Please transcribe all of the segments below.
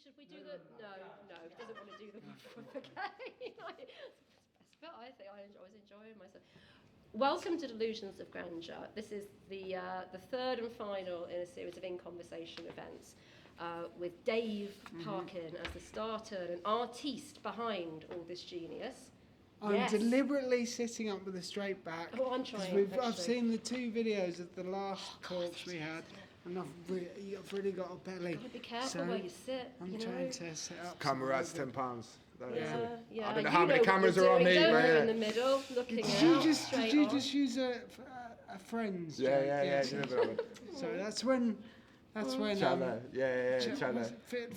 Should we do the... No, he doesn't want to do the woof again. It's the best bit, I think. I was enjoying myself. Welcome to Delusions of Grandeur. This is the third and final in a series of In Conversation events with Dave Parkin as the starter and an artiste behind all this genius. I'm deliberately sitting up with a straight back. Oh, I'm trying. I've seen the 2 videos of the last talks we had, and I've really got a belly. You've got to be careful where you sit. I'm trying to sit up. Cameras, £10. Yeah. I don't know how many cameras are on me, in the middle, looking Did you just use a friend's joke? Yeah. So that's when. Chandler, Chandler.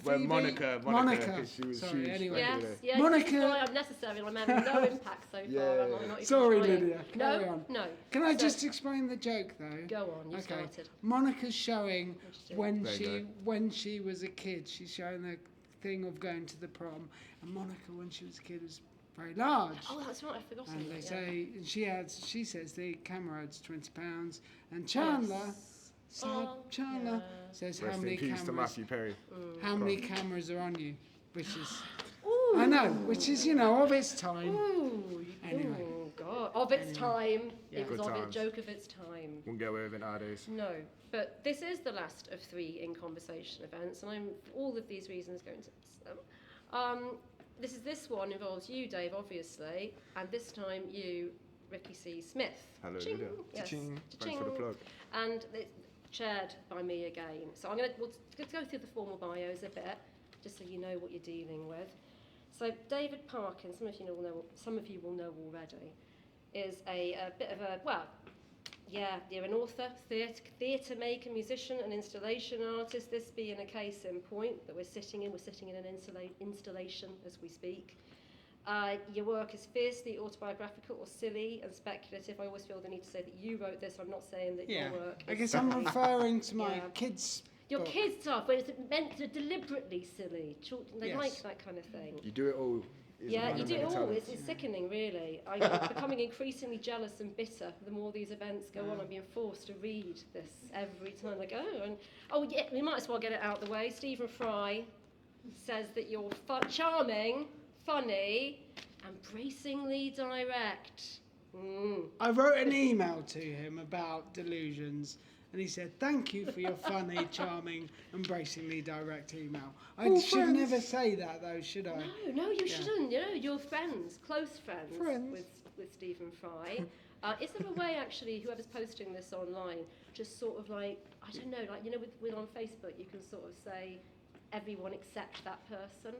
When Monica, because she was huge. Anyway. Yes, Monica. This is why unnecessary. I'm having no impact so far. I'm not even Sorry, trying. Lydia. Carry on. No. Can I just explain the joke though? Go on. You started. Monica's showing when she was a kid. She's showing the thing of going to the prom, and Monica, when she was a kid, was very large. Oh, that's right. I forgot. And they say, and she says the camera adds £20, and Chandler. Chandler says how many cameras? To Matthew Perry. How many cameras are on you? Which is, I know, which is of its time. Anyway. Oh God, of its time. Yeah. It was Good a times. joke of its time. Wouldn't get away with it nowadays. No, but this is the last of 3 In Conversation events, and I'm for all of these reasons going to. This one involves you, Dave, obviously, and this time you, Ricky C. Smith. Hello, Ching. Lydia. Yes. Ching. Thanks for the plug. And it's chaired by me again. So we'll go through the formal bios a bit, just so you know what you're dealing with. So David Parkin, some of you will know already, is a bit of a you're an author, theatre maker, musician, and installation artist. This being a case in point that we're sitting in an installation as we speak. Your work is fiercely autobiographical or silly and speculative. I always feel the need to say that you wrote this. I'm not saying that your work is I guess I'm referring to my kids' Your book. kids' stuff, but it's meant to deliberately silly. They like that kind of thing. You do it all. You do it all. It's sickening, really. I'm becoming increasingly jealous and bitter the more these events go on. I'm being forced to read this every time I go. We might as well get it out of the way. Stephen Fry says that you're charming, funny, and bracingly direct. I wrote an email to him about delusions, and he said, "Thank you for your funny, charming, embracingly direct email." I should never say that, though, should I? No, you shouldn't. You're friends, close friends. With Stephen Fry. Is there a way, actually, whoever's posting this online, just sort of like, I don't know, like, with on Facebook, you can sort of say, everyone except that person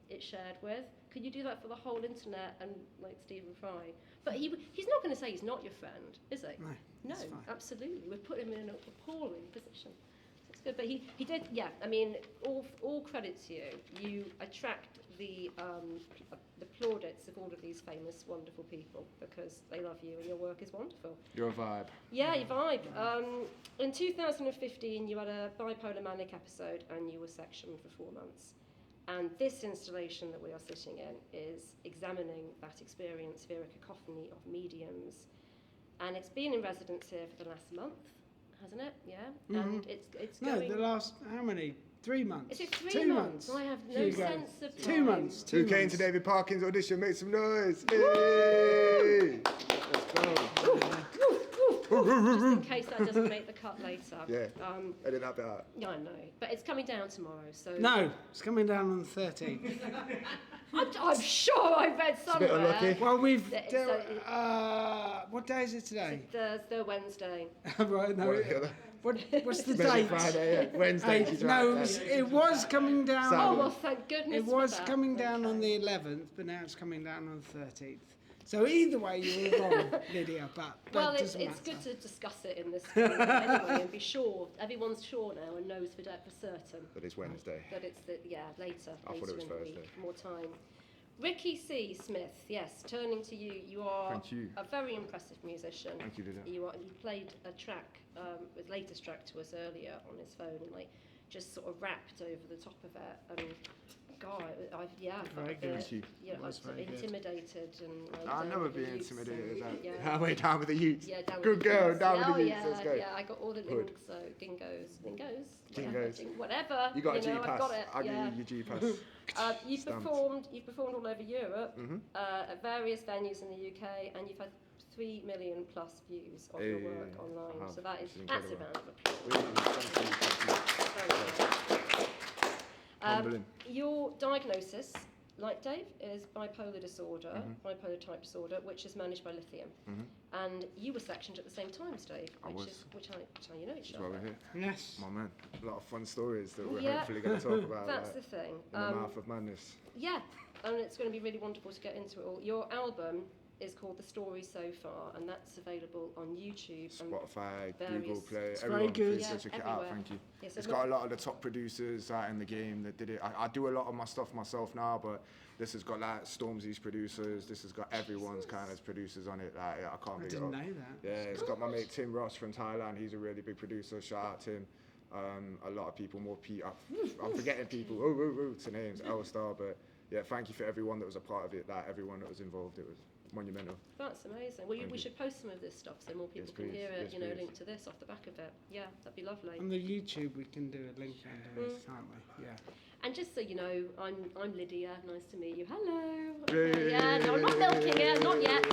it's shared with. Could you do that for the whole internet and like Stephen Fry? But he's not going to say he's not your friend, is he? No, absolutely. We've put him in an appalling position. So it's good, but he did. Yeah, I mean, all credit to you. You attract the plaudits of all of these famous, wonderful people because they love you and your work is wonderful. You're a vibe. Yeah, your vibe. In 2015, you had a bipolar manic episode and you were sectioned for 4 months. And this installation that we are sitting in is examining that experience via a cacophony of mediums. And it's been in residence here for the last month, hasn't it? Yeah. Mm-hmm. And it's going... No, the last, how many? 3 months. Is it 3 months? I have no sense of time. 2 months. Who came to David Parkin's audition? Make some noise. Hey! Let's go. Just in case that doesn't make the cut later. Yeah, edit that bit out. Yeah, I know. But it's coming down tomorrow, so... No, it's coming down on the 13th. I'm sure I read somewhere. It's a bit unlucky. Well, we've... what day is it today? It's Thursday, Wednesday. Right, no. What's the date? Friday, yeah. Wednesday. It was coming down... Saturday. Oh, well, thank goodness It was coming down on the 11th, but now it's coming down on the 13th. So either way, you were wrong, Lydia, but well, it's good to discuss it in this format anyway and be sure. Everyone's sure now and knows for certain. That it's Wednesday. That it's later. I thought it was in Thursday. The week, more time. Ricky C. Smith, yes, turning to you. You are a very impressive musician. Thank you, Lydia. You played a track, his latest track to us earlier on his phone, and like just sort of wrapped over the top of it. And God, I felt Very a good. bit, I was sort of very good. intimidated and. I'll down never with the be youths intimidated. and- That way down with the youths. Yeah, down Good with the girl, youths. down with the yeah, youths. Let's go. Yeah, I got all the Hood. links, so gingos, Gingos. whatever. You got a G I've pass. got it. I'll yeah. give you your G pass. You've Stamped. performed all over Europe at various venues in the UK, and you've had 3 million plus views of your work online. So that's a incredible. round of applause. Really, thank you. Very Humbling. nice. Your diagnosis, like Dave, is bipolar disorder, bipolar type disorder, which is managed by lithium. And you were sectioned at the same time as Dave, which I you know each That's why other. we're here. Yes. My man. A lot of fun stories that we're Yeah. hopefully going to talk about. That's like, the thing. in the mouth of madness. Yeah, and it's going to be really wonderful to get into it all. Your album is called The Story So Far, and that's available on YouTube. Spotify, various- Google Play, It's everyone, very good. please go Yeah, check it out. everywhere. Thank you. Yeah, so It's look- got a lot of the top producers out in the game that did it. I do a lot of my stuff myself now, but this has got like Stormzy's producers. This has got everyone's kind of producers on it. Like, I can't I big it didn't up. know that. Yeah, it's got my mate Tim Ross from Thailand. He's a really big producer. Shout out to him. A lot of people, more Pete. I'm forgetting people. To names, L-Star. But yeah, thank you for everyone that was a part of it. Like everyone that was involved. It was monumental. That's amazing. Well, we you. should post some of this stuff so more people Yes, can please. hear it, Yes, please. link to this off the back of it. Yeah, that'd be lovely. On the YouTube, we can do a link under this, can't we? Yeah. And just so you know, I'm Lydia. Nice to meet you. Hello. Yay. Yeah, no, I'm not milking it. Not yet.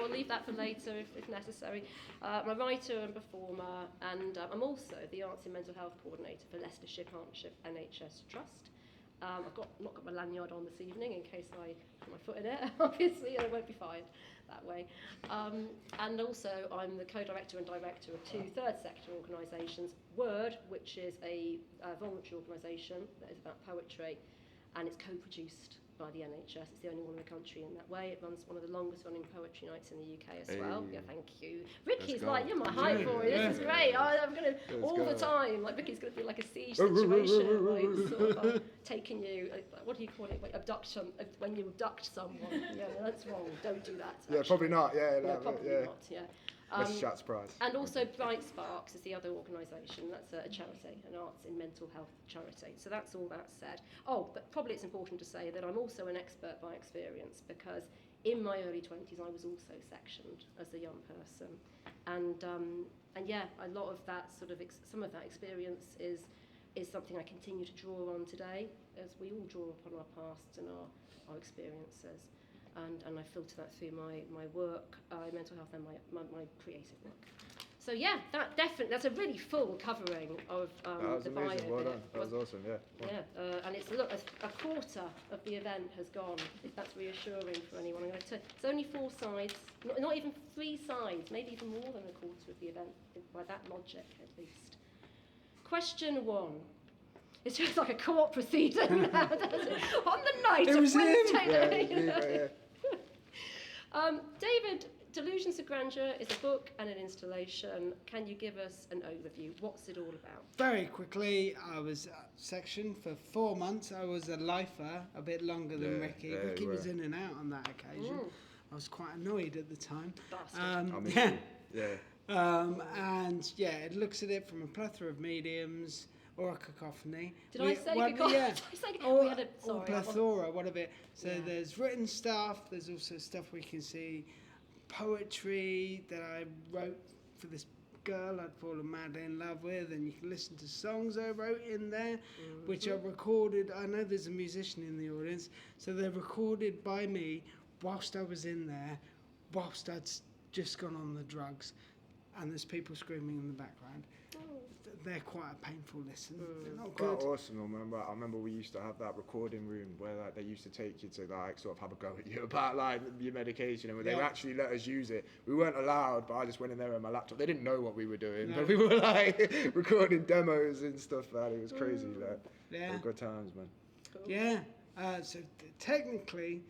I'll leave that for later if necessary. I'm a writer and performer, and I'm also the Arts and Mental Health Coordinator for Leicestershire Partnership NHS Trust. I've not got my lanyard on this evening in case I put my foot in it, obviously, and I won't be fined that way. And also, I'm the co-director and director of two third sector organisations, Word, which is a voluntary organisation that is about poetry, and it's co-produced by the NHS. It's the only one in the country in that way. It runs one of the longest running poetry nights in the UK as well. Hey. Yeah, thank you. Ricky's go. like, you're my hype for it. This is great. I'm going to, all go. the time, like Ricky's going to be like a siege situation, like sort of taking you, what do you call it, like abduction, when you abduct someone. Yeah, that's wrong. Don't do that. Yeah, probably not. Yeah, No, like, probably yeah. not, yeah. Let's shout surprise. And also Bright Sparks is the other organisation. That's a charity, an arts and mental health charity. So that's all that said. Oh, but probably it's important to say that I'm also an expert by experience, because in my early 20s I was also sectioned as a young person. And yeah, a lot of that sort of, some of that experience is something I continue to draw on today, as we all draw upon our pasts and our experiences. And I filter that through my work, mental health, and my creative work. So yeah, that's a really full covering of That was the amazing. bio Well bit. done. That was awesome. Yeah. Yeah, and it's a quarter of the event has gone. If that's reassuring for anyone, it's only 4 sides, not even 3 sides, maybe even more than a quarter of the event by that logic at least. Question 1. It's just like a court proceeding now, doesn't it? On the night of Wednesday. Yeah. David, Delusions of Grandeur is a book and an installation. Can you give us an overview? What's it all about? Very quickly, I was sectioned for 4 months. I was a lifer, a bit longer than Ricky. yeah, Ricky you was were. in and out on that occasion. I was quite annoyed at the time. Bastard. I miss Yeah. you. Yeah. And yeah, it looks at it from a plethora of mediums or a cacophony. Did I say well, cacophony? yeah. Did I say Or, we had a, sorry, or I wasn't- plethora, whatever. So Yeah. there's written stuff, there's also stuff we can see, poetry that I wrote for this girl I'd fallen madly in love with, and you can listen to songs I wrote in there, which are recorded. I know there's a musician in the audience, so they're recorded by me whilst I was in there, whilst I'd just gone on the drugs, and there's people screaming in the background. They're quite a painful listen. They're not Quite good. awesome. I remember we used to have that recording room where like they used to take you to like sort of have a go at you about like your medication, and when they would actually let us use it. We weren't allowed, but I just went in there with my laptop. They didn't know what we were doing, but we were like recording demos and stuff. Man, it was crazy. Like, Yeah. they were good times, man. Yeah. So technically,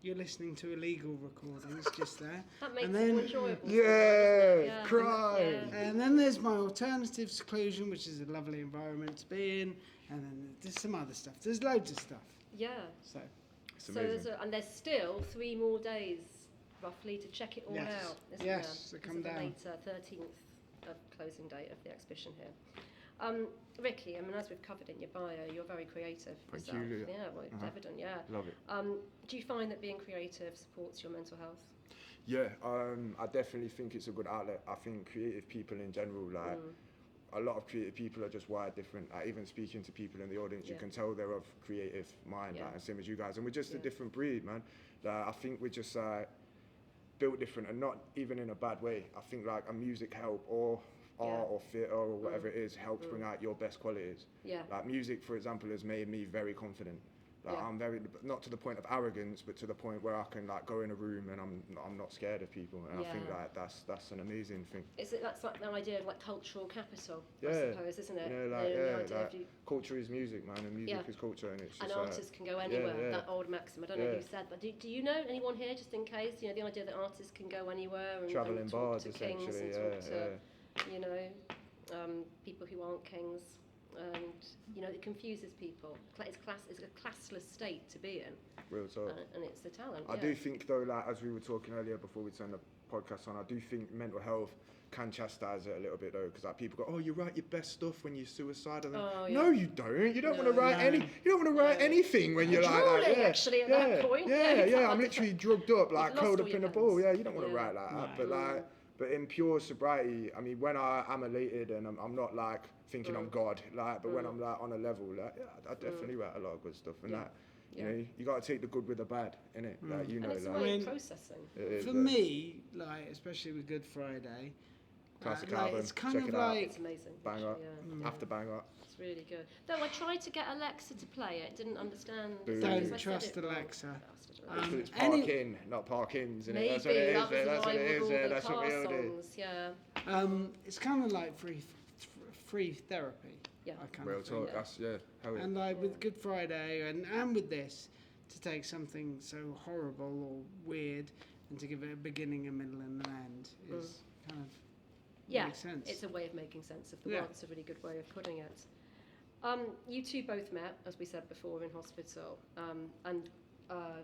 you're listening to illegal recordings just there. That makes And it then- more enjoyable. Yeah, cry. Yeah. And then there's my alternative seclusion, which is a lovely environment to be in. And then there's some other stuff. There's loads of stuff. Yeah. So It's So amazing. there's still 3 more days, roughly, to check it all Yes. out, isn't Yes, there? so Because come of the down. later 13th of closing date of the exhibition here. Ricky, I mean, as we've covered in your bio, you're very creative. Thank yourself. you, Lydia. Yeah, well, it's evident, yeah. Love it. Do you find that being creative supports your mental health? Yeah, I definitely think it's a good outlet. I think creative people in general, like, a lot of creative people are just wired different. Like, even speaking to people in the audience, you can tell they're of creative mind, like, and same as you guys. And we're just a different breed, man. Like, I think we're just built different, and not even in a bad way. I think like a music help or art or theatre or whatever it is helps bring out your best qualities. Yeah. Like music, for example, has made me very confident. Like I'm very, not to the point of arrogance, but to the point where I can like go in a room and I'm not scared of people. And I think like that's an amazing thing. That's like the idea of like cultural capital, Yeah. I suppose, isn't it? Like culture is music, man, and music is culture, and it's just and artists can go anywhere. That old maxim. I don't know who said that. Do you know anyone here, just in case? You know, the idea that artists can go anywhere and travel in talk bars, to kings essentially. and talk to you know people who aren't kings. And you know, it confuses people. It's a classless state to be in. Real talk. And it's the talent. I do think though, like as we were talking earlier before we turned the podcast on, I do think mental health can chastise it a little bit though, because like people go, oh, you write your best stuff when you're suicidal. No, you don't. You don't want to write any. You don't want to write anything when you're like that. Actually, at that point. I'm literally drugged up, like curled up in a ball. Yeah, you don't want to write like that. But like, but in pure sobriety, I mean, when I am elated and I'm not like thinking I'm God, like, but when I'm like on a level, like, I definitely write a lot of good stuff, and that, you know, you got to take the good with the bad, innit? Like, you know, and it's like, a way of processing. For me, like, especially with Good Friday, classic like, album, it's kind check of it like out. It's amazing. Bang up, after bang up. It's really good. Though I tried to get Alexa to play it, didn't understand. Don't trust Alexa. It's Parkin, not Parkins, and that's what it is. That's what it is. That's what we all do. Yeah. It's kind of like free therapy. Yeah. Real talk. That's And like with Good Friday and with this, to take something so horrible or weird and to give it a beginning, a middle, and an end is kind of makes sense. It's a way of making sense of the world. It's a really good way of putting it. You two both met, as we said before, in hospital, and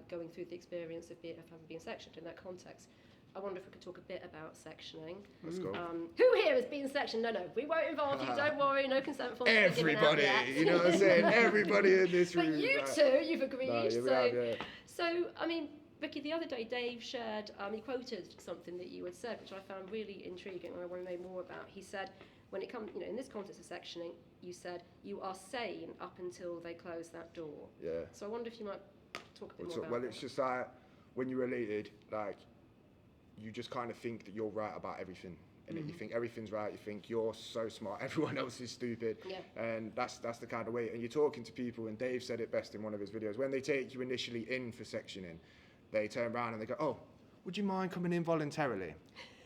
going through the experience of having been sectioned in that context. I wonder if we could talk a bit about sectioning. Let's go. Who here has been sectioned? No, we won't involve you. Don't worry. No consent forms. Everybody, you know what I'm saying? Everybody in this room. But you two, you've agreed. No, so, I mean, Vicky, the other day Dave shared, he quoted something that you had said, which I found really intriguing and I want to know more about. He said, when it comes, you know, in this context of sectioning, you said, you are sane up until they close that door. Yeah. So I wonder if you might talk a bit more about Well, that. it's just like, when you're elated, like, you just kind of think that you're right about everything. And you think everything's right, you think you're so smart, everyone else is stupid. Yeah. And that's the kind of way. And you're talking to people, and Dave said it best in one of his videos, when they take you initially in for sectioning, they turn around and they go, oh, would you mind coming in voluntarily?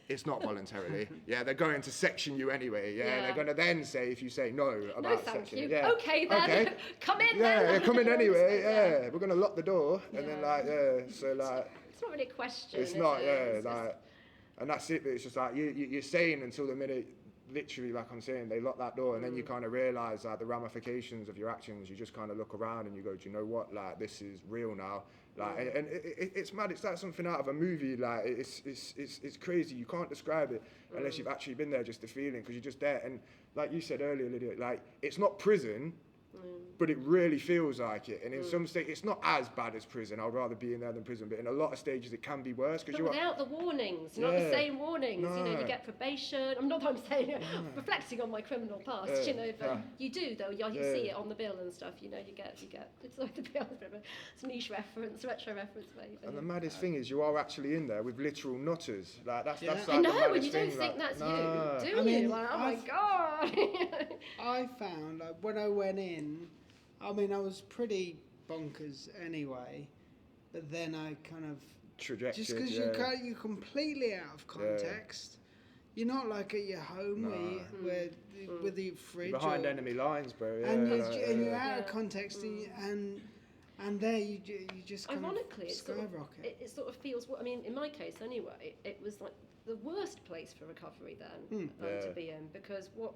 It's not voluntarily. Yeah, they're going to section you anyway. Yeah, they're going to then say, if you say no about no, thank sectioning. you. Yeah. Okay then, okay. Come in then. Yeah, come in anyway. Yeah, we're going to lock the door. And then like, so like. It's not really a question. It's not, and that's it. But it's just like you're saying until the minute, literally, like I'm saying, they lock that door, and then you kind of realise like the ramifications of your actions. You just kind of look around and you go, do you know what? Like this is real now. Like, and it's mad. It's like something out of a movie. Like it's crazy. You can't describe it unless you've actually been there. Just the feeling, because you're just there. And like you said earlier, Lydia, like it's not prison. But it really feels like it, and in some states it's not as bad as prison. I'd rather be in there than prison, but in a lot of stages it can be worse. But without the warnings, not the same warnings. No. You know, you get probation. I'm not that I'm saying reflecting on my criminal past, you know, but you do though. You see it on the bill and stuff. You know, you get. It's like the bill. It's a niche reference, retro reference, maybe. And the maddest thing is, you are actually in there with literal nutters. Like that's like I know, the and you don't thing, think like, that's you, do I mean, you? Like, oh my god. I found like when I went in, I mean, I was pretty bonkers anyway, but then I kind of trajected. just because you're completely out of context. You're not like at your home where with the fridge you're behind enemy lines, bro. And you're out of context, and there you just kind ironically, of skyrocket. It sort of feels. I mean, in my case anyway, it was like the worst place for recovery then to be in, because what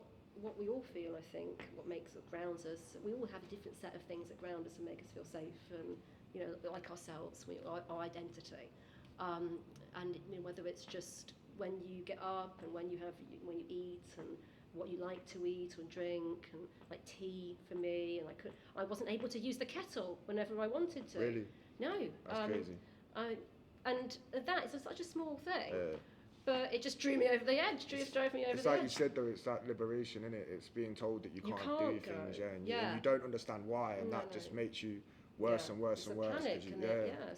we all feel, I think, what grounds us, we all have a different set of things that ground us and make us feel safe and, you know, like ourselves, our identity. And you know, whether it's just when you get up and when you eat and what you like to eat or drink, and like tea for me, and I wasn't able to use the kettle whenever I wanted to. Really? No. That's crazy. And that is such a small thing. But it just drew me over the edge, drove me over it's the like edge. you said though, it's like liberation, isn't it? It's being told that you can't do things, and you don't understand why, and that just makes you worse and worse and worse. Panic,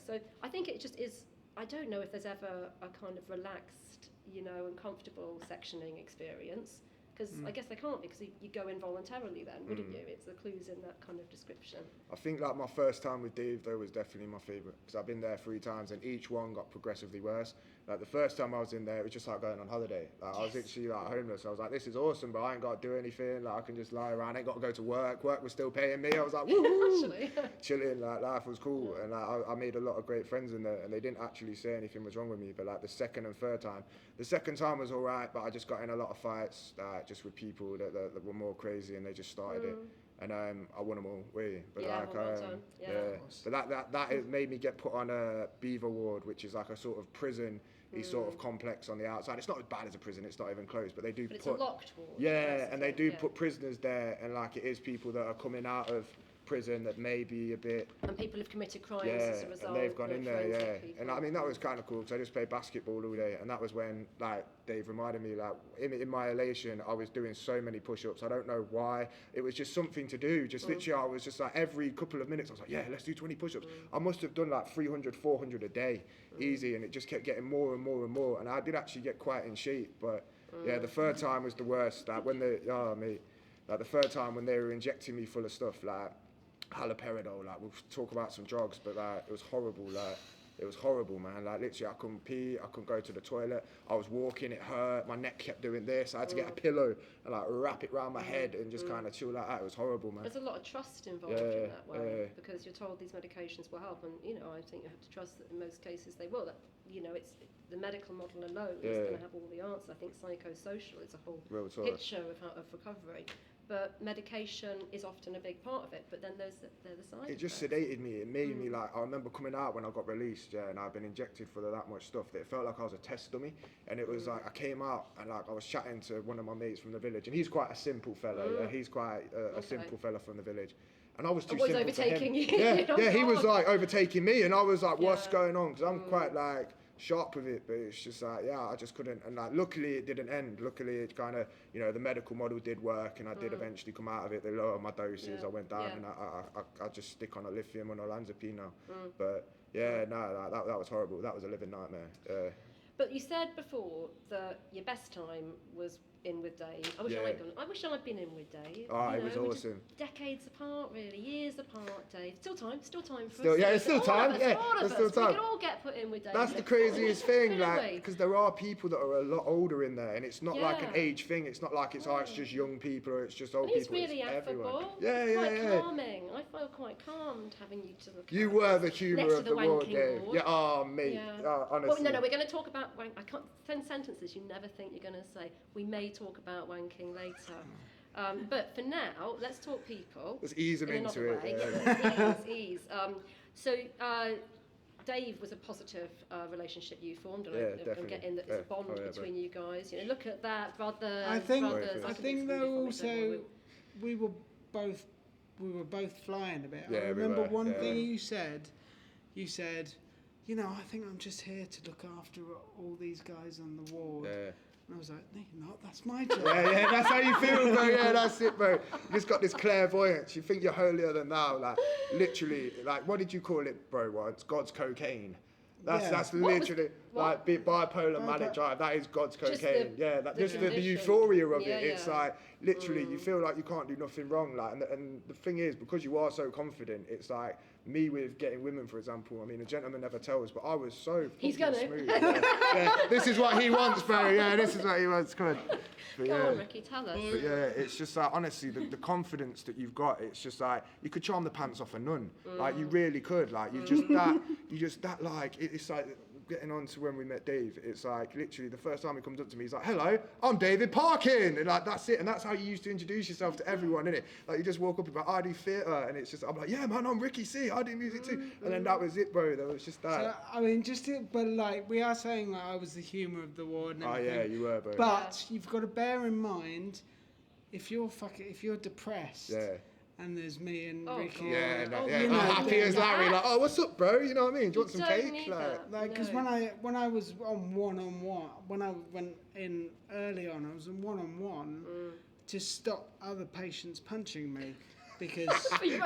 so I think it just is. I don't know if there's ever a kind of relaxed, and comfortable sectioning experience, because I guess there can't, because you go in voluntarily then, wouldn't you? It's the clues in that kind of description. I think like my first time with Dave though was definitely my favourite, because I've been there 3 times and each one got progressively worse. Like the first time I was in there, it was just like going on holiday. Like I was literally like homeless. I was like, this is awesome, but I ain't got to do anything. Like I can just lie around. I ain't got to go to work. Work was still paying me. I was like, woo, chilling. Like life was cool, and like I made a lot of great friends in there. And they didn't actually say anything was wrong with me. But like the second and third time, the second time was all right, but I just got in a lot of fights, just with people that were more crazy, and they just started it. And I won them all, really. But but that it made me get put on a Beaver ward, which is like a sort of prison. Sort of complex on the outside. It's not as bad as a prison. It's not even close, but they do it's a locked ward. Yeah, and they do put prisoners there, and like it is people that are coming out of prison that may be a bit. And people have committed crimes as a result. And they've gone in there, people. And I mean that was kind of cool because I just played basketball all day, and that was when like Dave reminded me like in my elation I was doing so many push-ups. I don't know why. It was just something to do. Just literally I was just like every couple of minutes I was like, yeah, let's do 20 push-ups. I must have done like 300, 400 a day, easy, and it just kept getting more and more and more. And I did actually get quite in shape, but yeah, the third time was the worst. Like when the third time when they were injecting me full of stuff like haloperidol, like we'll talk about some drugs, but like it was horrible. Like it was horrible, man. Like literally I couldn't pee, I couldn't go to the toilet, I was walking, it hurt, my neck kept doing this, I had to get a pillow and like wrap it around my head and just kind of chill like that. It was horrible, man. There's a lot of trust involved in that way, because you're told these medications will help, and I think you have to trust that in most cases they will. That it's the medical model alone is going to have all the answers. I think psychosocial is a whole picture of recovery. But medication is often a big part of it, but then they're the side effects. It just sedated me. It made me like, I remember coming out when I got released, and I'd been injected for that much stuff that it felt like I was a test dummy. And it was like, I came out and like I was chatting to one of my mates from the village, and he's quite a simple fella. He's quite a simple fella from the village. And I was too simple overtaking for him. you. He was like overtaking me, and I was like, what's going on? Because I'm quite like sharp with it, but it's just like, I just couldn't. And like luckily it didn't end. Luckily it kind of, the medical model did work, and I did eventually come out of it. They lowered my doses, I went down, and I just stick on a lithium and olanzapine now. But that was horrible. That was a living nightmare. But you said before that your best time was in with Dave. I wish I'd been in with Dave. Oh, it was awesome. Decades apart, really, years apart, Dave. Still time for us. Yeah, it's still time. There's still time. We could all get put in with Dave. That's the craziest thing, like, because there are people that are a lot older in there, and it's not like an age thing. It's not like it's just young people or it's just old people. He's really affable. Quite calming. I felt quite calmed having you to look. You were the humour of the ward, Dave. Yeah, mate. Honestly. Well, no, we're going to talk about wank. I can't 10 sentences you never think you're going to say. We may talk about wanking later. But for now, let's talk people. Let's ease them into it. Ease. So Dave was a positive relationship you formed, and I'm getting that there's a bond between you guys. Look at that, brothers. I think that also we were both flying a bit. I remember one thing you said. You said, I think I'm just here to look after all these guys on the ward. Yeah. And I was like, no, you're not. That's my job. Yeah, that's how you feel, bro. Yeah, that's it, bro. You just got this clairvoyance. You think you're holier than thou. Like, literally, like, what did you call it, bro, once? God's cocaine. That's literally, like, bipolar manic drive. That is God's cocaine. Just the euphoria of it. It's like, literally, you feel like you can't do nothing wrong. Like, and the thing is, because you are so confident, it's like, me with getting women, for example, I mean, a gentleman never tells, but I was so smooth. This is what he wants, bro. Yeah, this is what he wants. Come on. Go on, Ricky, tell us. But it's just like, honestly, the confidence that you've got, it's just like, you could charm the pants off a nun. Like, you really could. Like, it's like, getting on to when we met Dave, it's like literally the first time he comes up to me, he's like, hello, I'm David Parkin, and like that's it, and that's how you used to introduce yourself to everyone, innit? Like you just walk up and be like, I do theatre, and it's just, I'm like, yeah man, I'm Ricky C, I do music too, and then that was it, bro. There was just that. So, I mean, but like we are saying, like I was the humour of the ward and everything. Oh yeah, you were, bro. But you've got to bear in mind, if you're depressed, and there's me and Ricky, happy as Larry, like, oh, what's up, bro? You know what I mean? Do you want some cake? Because when I was on one-on-one, when I went in early on, I was on one-on-one to stop other patients punching me. Because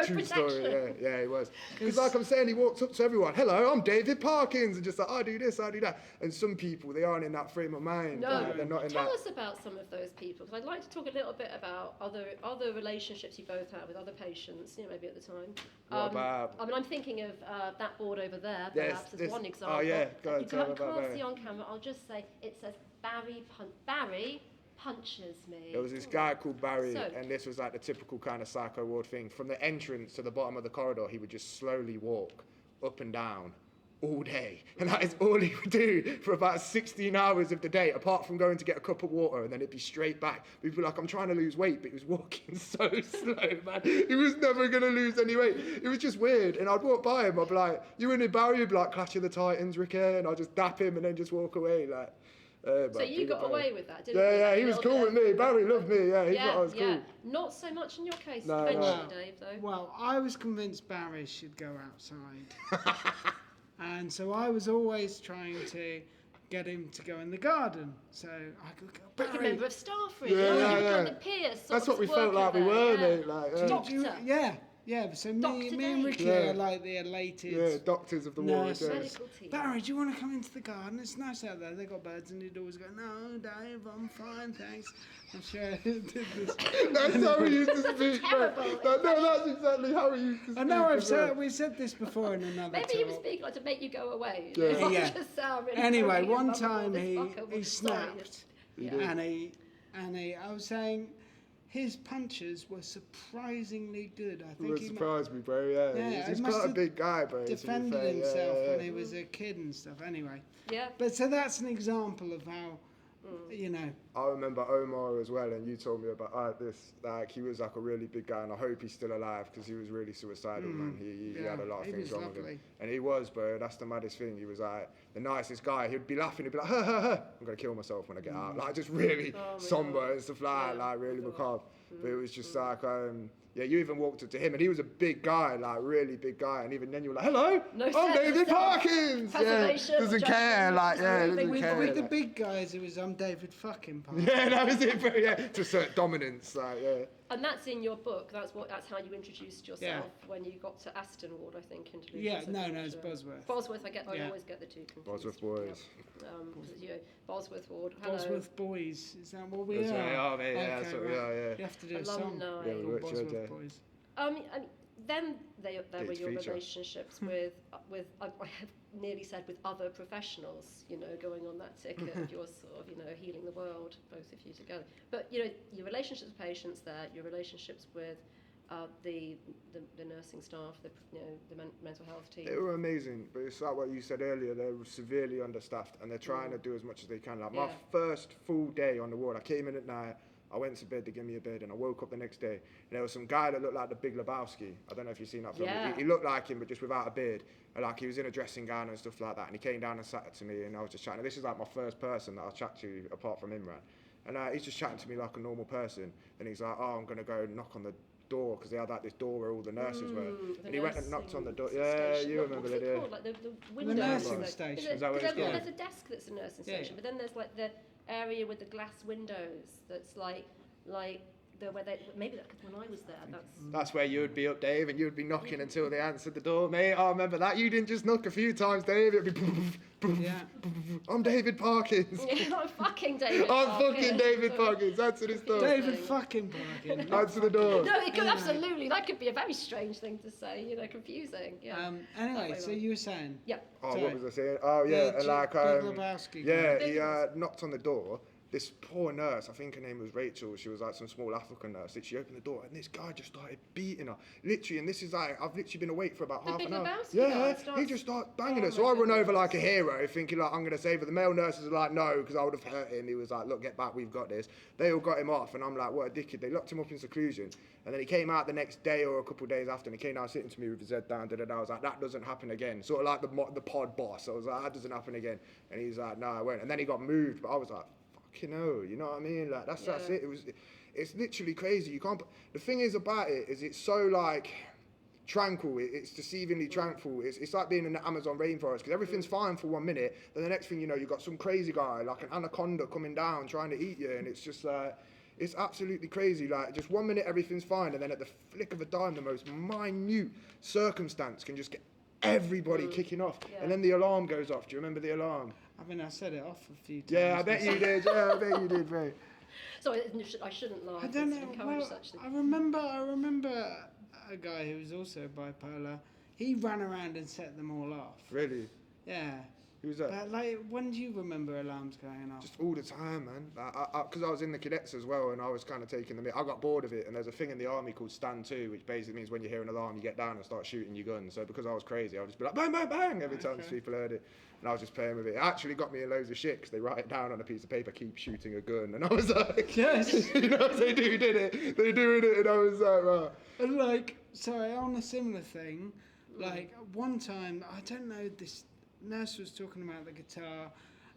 true story, yeah, he was. Because like I'm saying, he walked up to everyone, hello, I'm David Parkins, and just like, I do this, I do that. And some people, they aren't in that frame of mind. No, they're not in tell us about some of those people, because I'd like to talk a little bit about other relationships you both had with other patients, maybe at the time. What about? I mean, I'm thinking of that board over there, perhaps, as one example. Oh, yeah, go ahead, you can't see on camera, I'll just say, it says Barry punches me. There was this guy called Barry, and this was like the typical kind of psycho ward thing. From the entrance to the bottom of the corridor, he would just slowly walk up and down all day. And that is all he would do for about 16 hours of the day, apart from going to get a cup of water, and then it'd be straight back. We'd be like, I'm trying to lose weight, but he was walking so slow, man. He was never going to lose any weight. It was just weird. And I'd walk by him, I'd be like, you in here, Barry? He'd be like, Clash of the Titans, Ricky, and I'd just dap him and then just walk away, like. So you got away with that, didn't you? Yeah, he was cool with me. Barry loved me. Yeah, he thought I was cool. Not so much in your case, No. Dave, though. Well, I was convinced Barry should go outside, and so I was always trying to get him to go in the garden. So I could go, Barry. Like a member of staff, really. Yeah. On the pier, That's what we felt like we were, mate. Like, Doctor. Yeah, so me and Ricky are like the elated doctors of the ward. Medical team. Barry, do you want to come into the garden? It's nice out there. They got birds, and he'd always go, no, Dave, I'm fine, thanks. I'm sure I did this. That's how he used to speak, bro. No, that's exactly how he used to speak. I know we said this before in another Maybe talk. he was speaking like to make you go away. Yeah. Anyway, one time he snapped, and I was saying, his punches were surprisingly good. I think he surprised me, bro. Yeah, he's quite a big guy, bro. Defended himself when he was a kid and stuff. Anyway, but so that's an example of how, I remember Omar as well, and you told me about this. Like, he was like a really big guy, and I hope he's still alive because he was really suicidal, man. He had a lot of things wrong with him, and he was, bro. That's the maddest thing. He was like the nicest guy. He'd be laughing. He'd be like, ha ha ha, I'm gonna kill myself when I get out. Like, just really somber and stuff like that, like really macabre. But it was just like, you even walked up to him, and he was a big guy, like really big guy, and even then you were like, hello, I'm David Parkins. Doesn't care, doesn't care. With the big guys, it was I'm David fucking Parkins. Yeah, that was it, bro. Yeah, to assert dominance, And that's in your book. That's how you introduced yourself when you got to Aston Ward, I think. It's Bosworth. Bosworth. I always get the two confused. Bosworth boys. Bosworth Ward. Hello. Bosworth boys. Is that what we are? That's what we are, mate. Yeah, that's what we are. Yeah. You have to do Alumni. a song. Yeah, we worked Bosworth boys. Then there were your relationships with I have nearly said with other professionals, going on that ticket. You're sort of, healing the world, both of you together. But your relationships with patients there, your relationships with the nursing staff, the mental health team. They were amazing, but it's like what you said earlier. They're severely understaffed, and they're trying to do as much as they can. Like my first full day on the ward, I came in at night. I went to bed, they gave me a bed, and I woke up the next day, and there was some guy that looked like the Big Lebowski. I don't know if you've seen that film. Yeah. He looked like him, but just without a beard. And like, he was in a dressing gown and stuff like that, and he came down and sat to me, and I was just chatting. This is like my first person that I'll chat to apart from Imran. And he's just chatting to me like a normal person. And he's like, oh, I'm going to go knock on the door, because they had like this door where all the nurses were. And he went and knocked on the door. Yeah, you remember that, yeah. Like the windows. The nursing station. Is that what it's called? There's a desk that's a nursing station, but then there's like the area with the glass windows that's like where they, maybe that, because when I was there, that's where you would be up, Dave, and you would be knocking until they answered the door, mate. I remember that. You didn't just knock a few times, Dave. It'd be I'm David Parkins. I'm fucking David I'm fucking David Parkins. Answer this door. David fucking Parkins. Answer the door. No, it could absolutely. That could be a very strange thing to say. Confusing. Yeah. Anyway, so you were saying. Yeah. Oh, what was I saying? Oh, yeah, and like he knocked on the door. This poor nurse, I think her name was Rachel, she was like some small African nurse, she opened the door and this guy just started beating her. Literally, and this is like, I've literally been awake for about half an hour. Yeah, he just started banging her. So I run over like a hero, thinking like, I'm going to save her. The male nurses are like, no, because I would have hurt him. He was like, look, get back, we've got this. They all got him off, and I'm like, what a dickhead. They locked him up in seclusion. And then he came out the next day or a couple of days after, and he came down sitting to me with his head down, I was like, that doesn't happen again. Sort of like the pod boss. I was like, that doesn't happen again. And he's like, no, I won't. And then he got moved, but I was like, you know what I mean? Like that's it. it's literally crazy. You can't. The thing is about it is it's so like tranquil. It's deceivingly tranquil. It's like being in the Amazon rainforest because everything's fine for 1 minute, then the next thing you know, you've got some crazy guy like an anaconda coming down trying to eat you, and it's just like. It's absolutely crazy. Like, just 1 minute everything's fine, and then at the flick of a dime, the most minute circumstance can just get everybody kicking off. Yeah. And then the alarm goes off. Do you remember the alarm? I mean, I set it off a few times. Yeah, I bet you did. Yeah, I bet you did, bro. So I shouldn't laugh. I don't know. Encourage Well, such things. I remember a guy who was also bipolar. He ran around and set them all off. Really? Yeah. Who's that? But like, when do you remember alarms going off? Just all the time, man. Because I was in the cadets as well, and I was kind of taking them. I got bored of it, and there's a thing in the army called stand to, which basically means when you hear an alarm, you get down and start shooting your gun. So because I was crazy, I would just be like bang, bang, bang every time people heard it, and I was just playing with it. It actually got me in loads of shit because they write it down on a piece of paper, keep shooting a gun, and I was like, Yes. you know, they did it. They doing it, and I was like, right. And like, sorry, on a similar thing, like one time, I don't know, this nurse was talking about the guitar,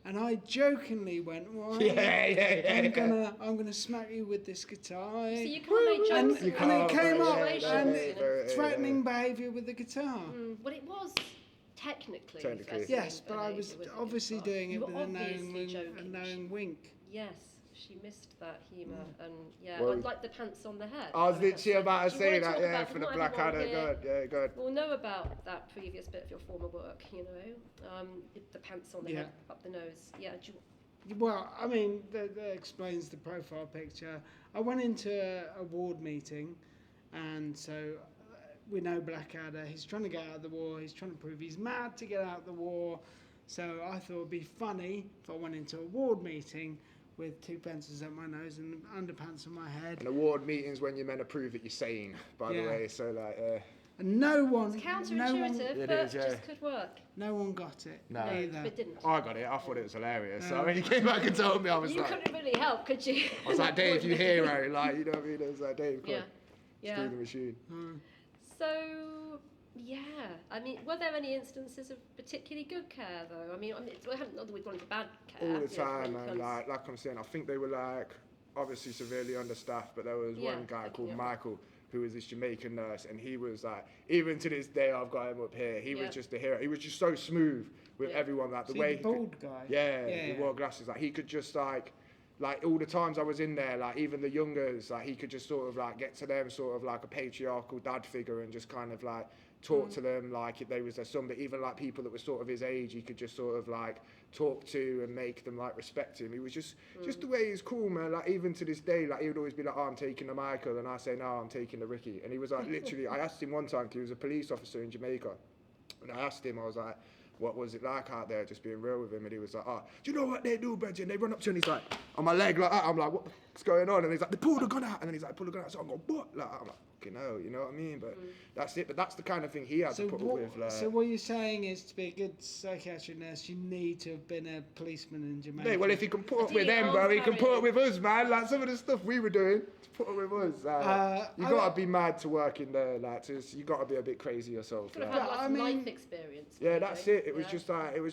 and I jokingly went, "Well, I'm gonna smack you with this guitar." So you can't make jokes. And it came up situations, and threatening behaviour with the guitar. Well, it was technically. Yes, but I was obviously doing it You were with a obviously knowing joking. wink. Yes, she missed that humour, and Well, I'd like the pants on the head. I was literally about to Do you say wanna that, talk yeah, about for the what black everyone adder. here Good, yeah, good. will know about that previous bit of your former work, you know, the pants on the head, up the nose. Yeah, Well, I mean, that explains the profile picture. I went into a ward meeting, and so we know Blackadder. He's trying to get out of the war. He's trying to prove he's mad to get out of the war. So I thought it'd be funny if I went into a ward meeting with 2 pencils up my nose and underpants on my head. And award meetings when you're meant to prove that you're sane, by the way. So like, and no one, it's counterintuitive, but just could work. no one got it. No. Either. But didn't. I got it. I thought it was hilarious. So when he came back and told me, I was You like, couldn't really help, could you? I was like, Dave, you hero, like, you know what I mean? I was like, Dave, come on, Yeah. screw the machine. So, yeah. I mean, were there any instances of particularly good care, though? I mean, not that we've gone into bad care. All the you know, time, when it man. comes- Like I'm saying, I think they were like obviously severely understaffed, but there was one guy called Michael who was this Jamaican nurse, and he was like, even to this day, I've got him up here. He was just a hero. He was just so smooth with everyone, like the way the bald guy. Yeah, he wore glasses. Like he could just like all the times I was in there, like even the youngers, like he could just sort of like get to them, sort of like a patriarchal dad figure, and just kind of like talk to them like if they was their son. But even like people that were sort of his age, he could just sort of like talk to and make them like respect him. He was just the way he's cool, man. Like even to this day, like he would always be like, "Oh, I'm taking the Michael," and I say, "No, I'm taking the Ricky." And he was like, literally, I asked him one time, 'cause he was a police officer in Jamaica, and I asked him, I was like, what was it like out there, just being real with him? And he was like, "Oh, do you know what they do, Bridget?" And they run up to him, and he's like, on my leg like that. I'm like, "What's going on?" And he's like, "They pull the gun out." And then he's like, "Pull the gun out." So I'm going, "What?" Like, I'm like, "Fucking hell," you know what I mean? But that's it. But that's the kind of thing he had to put up with. Like, so what you're saying is, to be a good psychiatric nurse, you need to have been a policeman in Jamaica. mate, well, if he can put up with them, bro, he can put up with us, man. Like some of the stuff we were doing, to put up with us. You gotta be mad to work in there. Like, you gotta be a bit crazy yourself. Could have Like. had life experience. Yeah, that's it. It was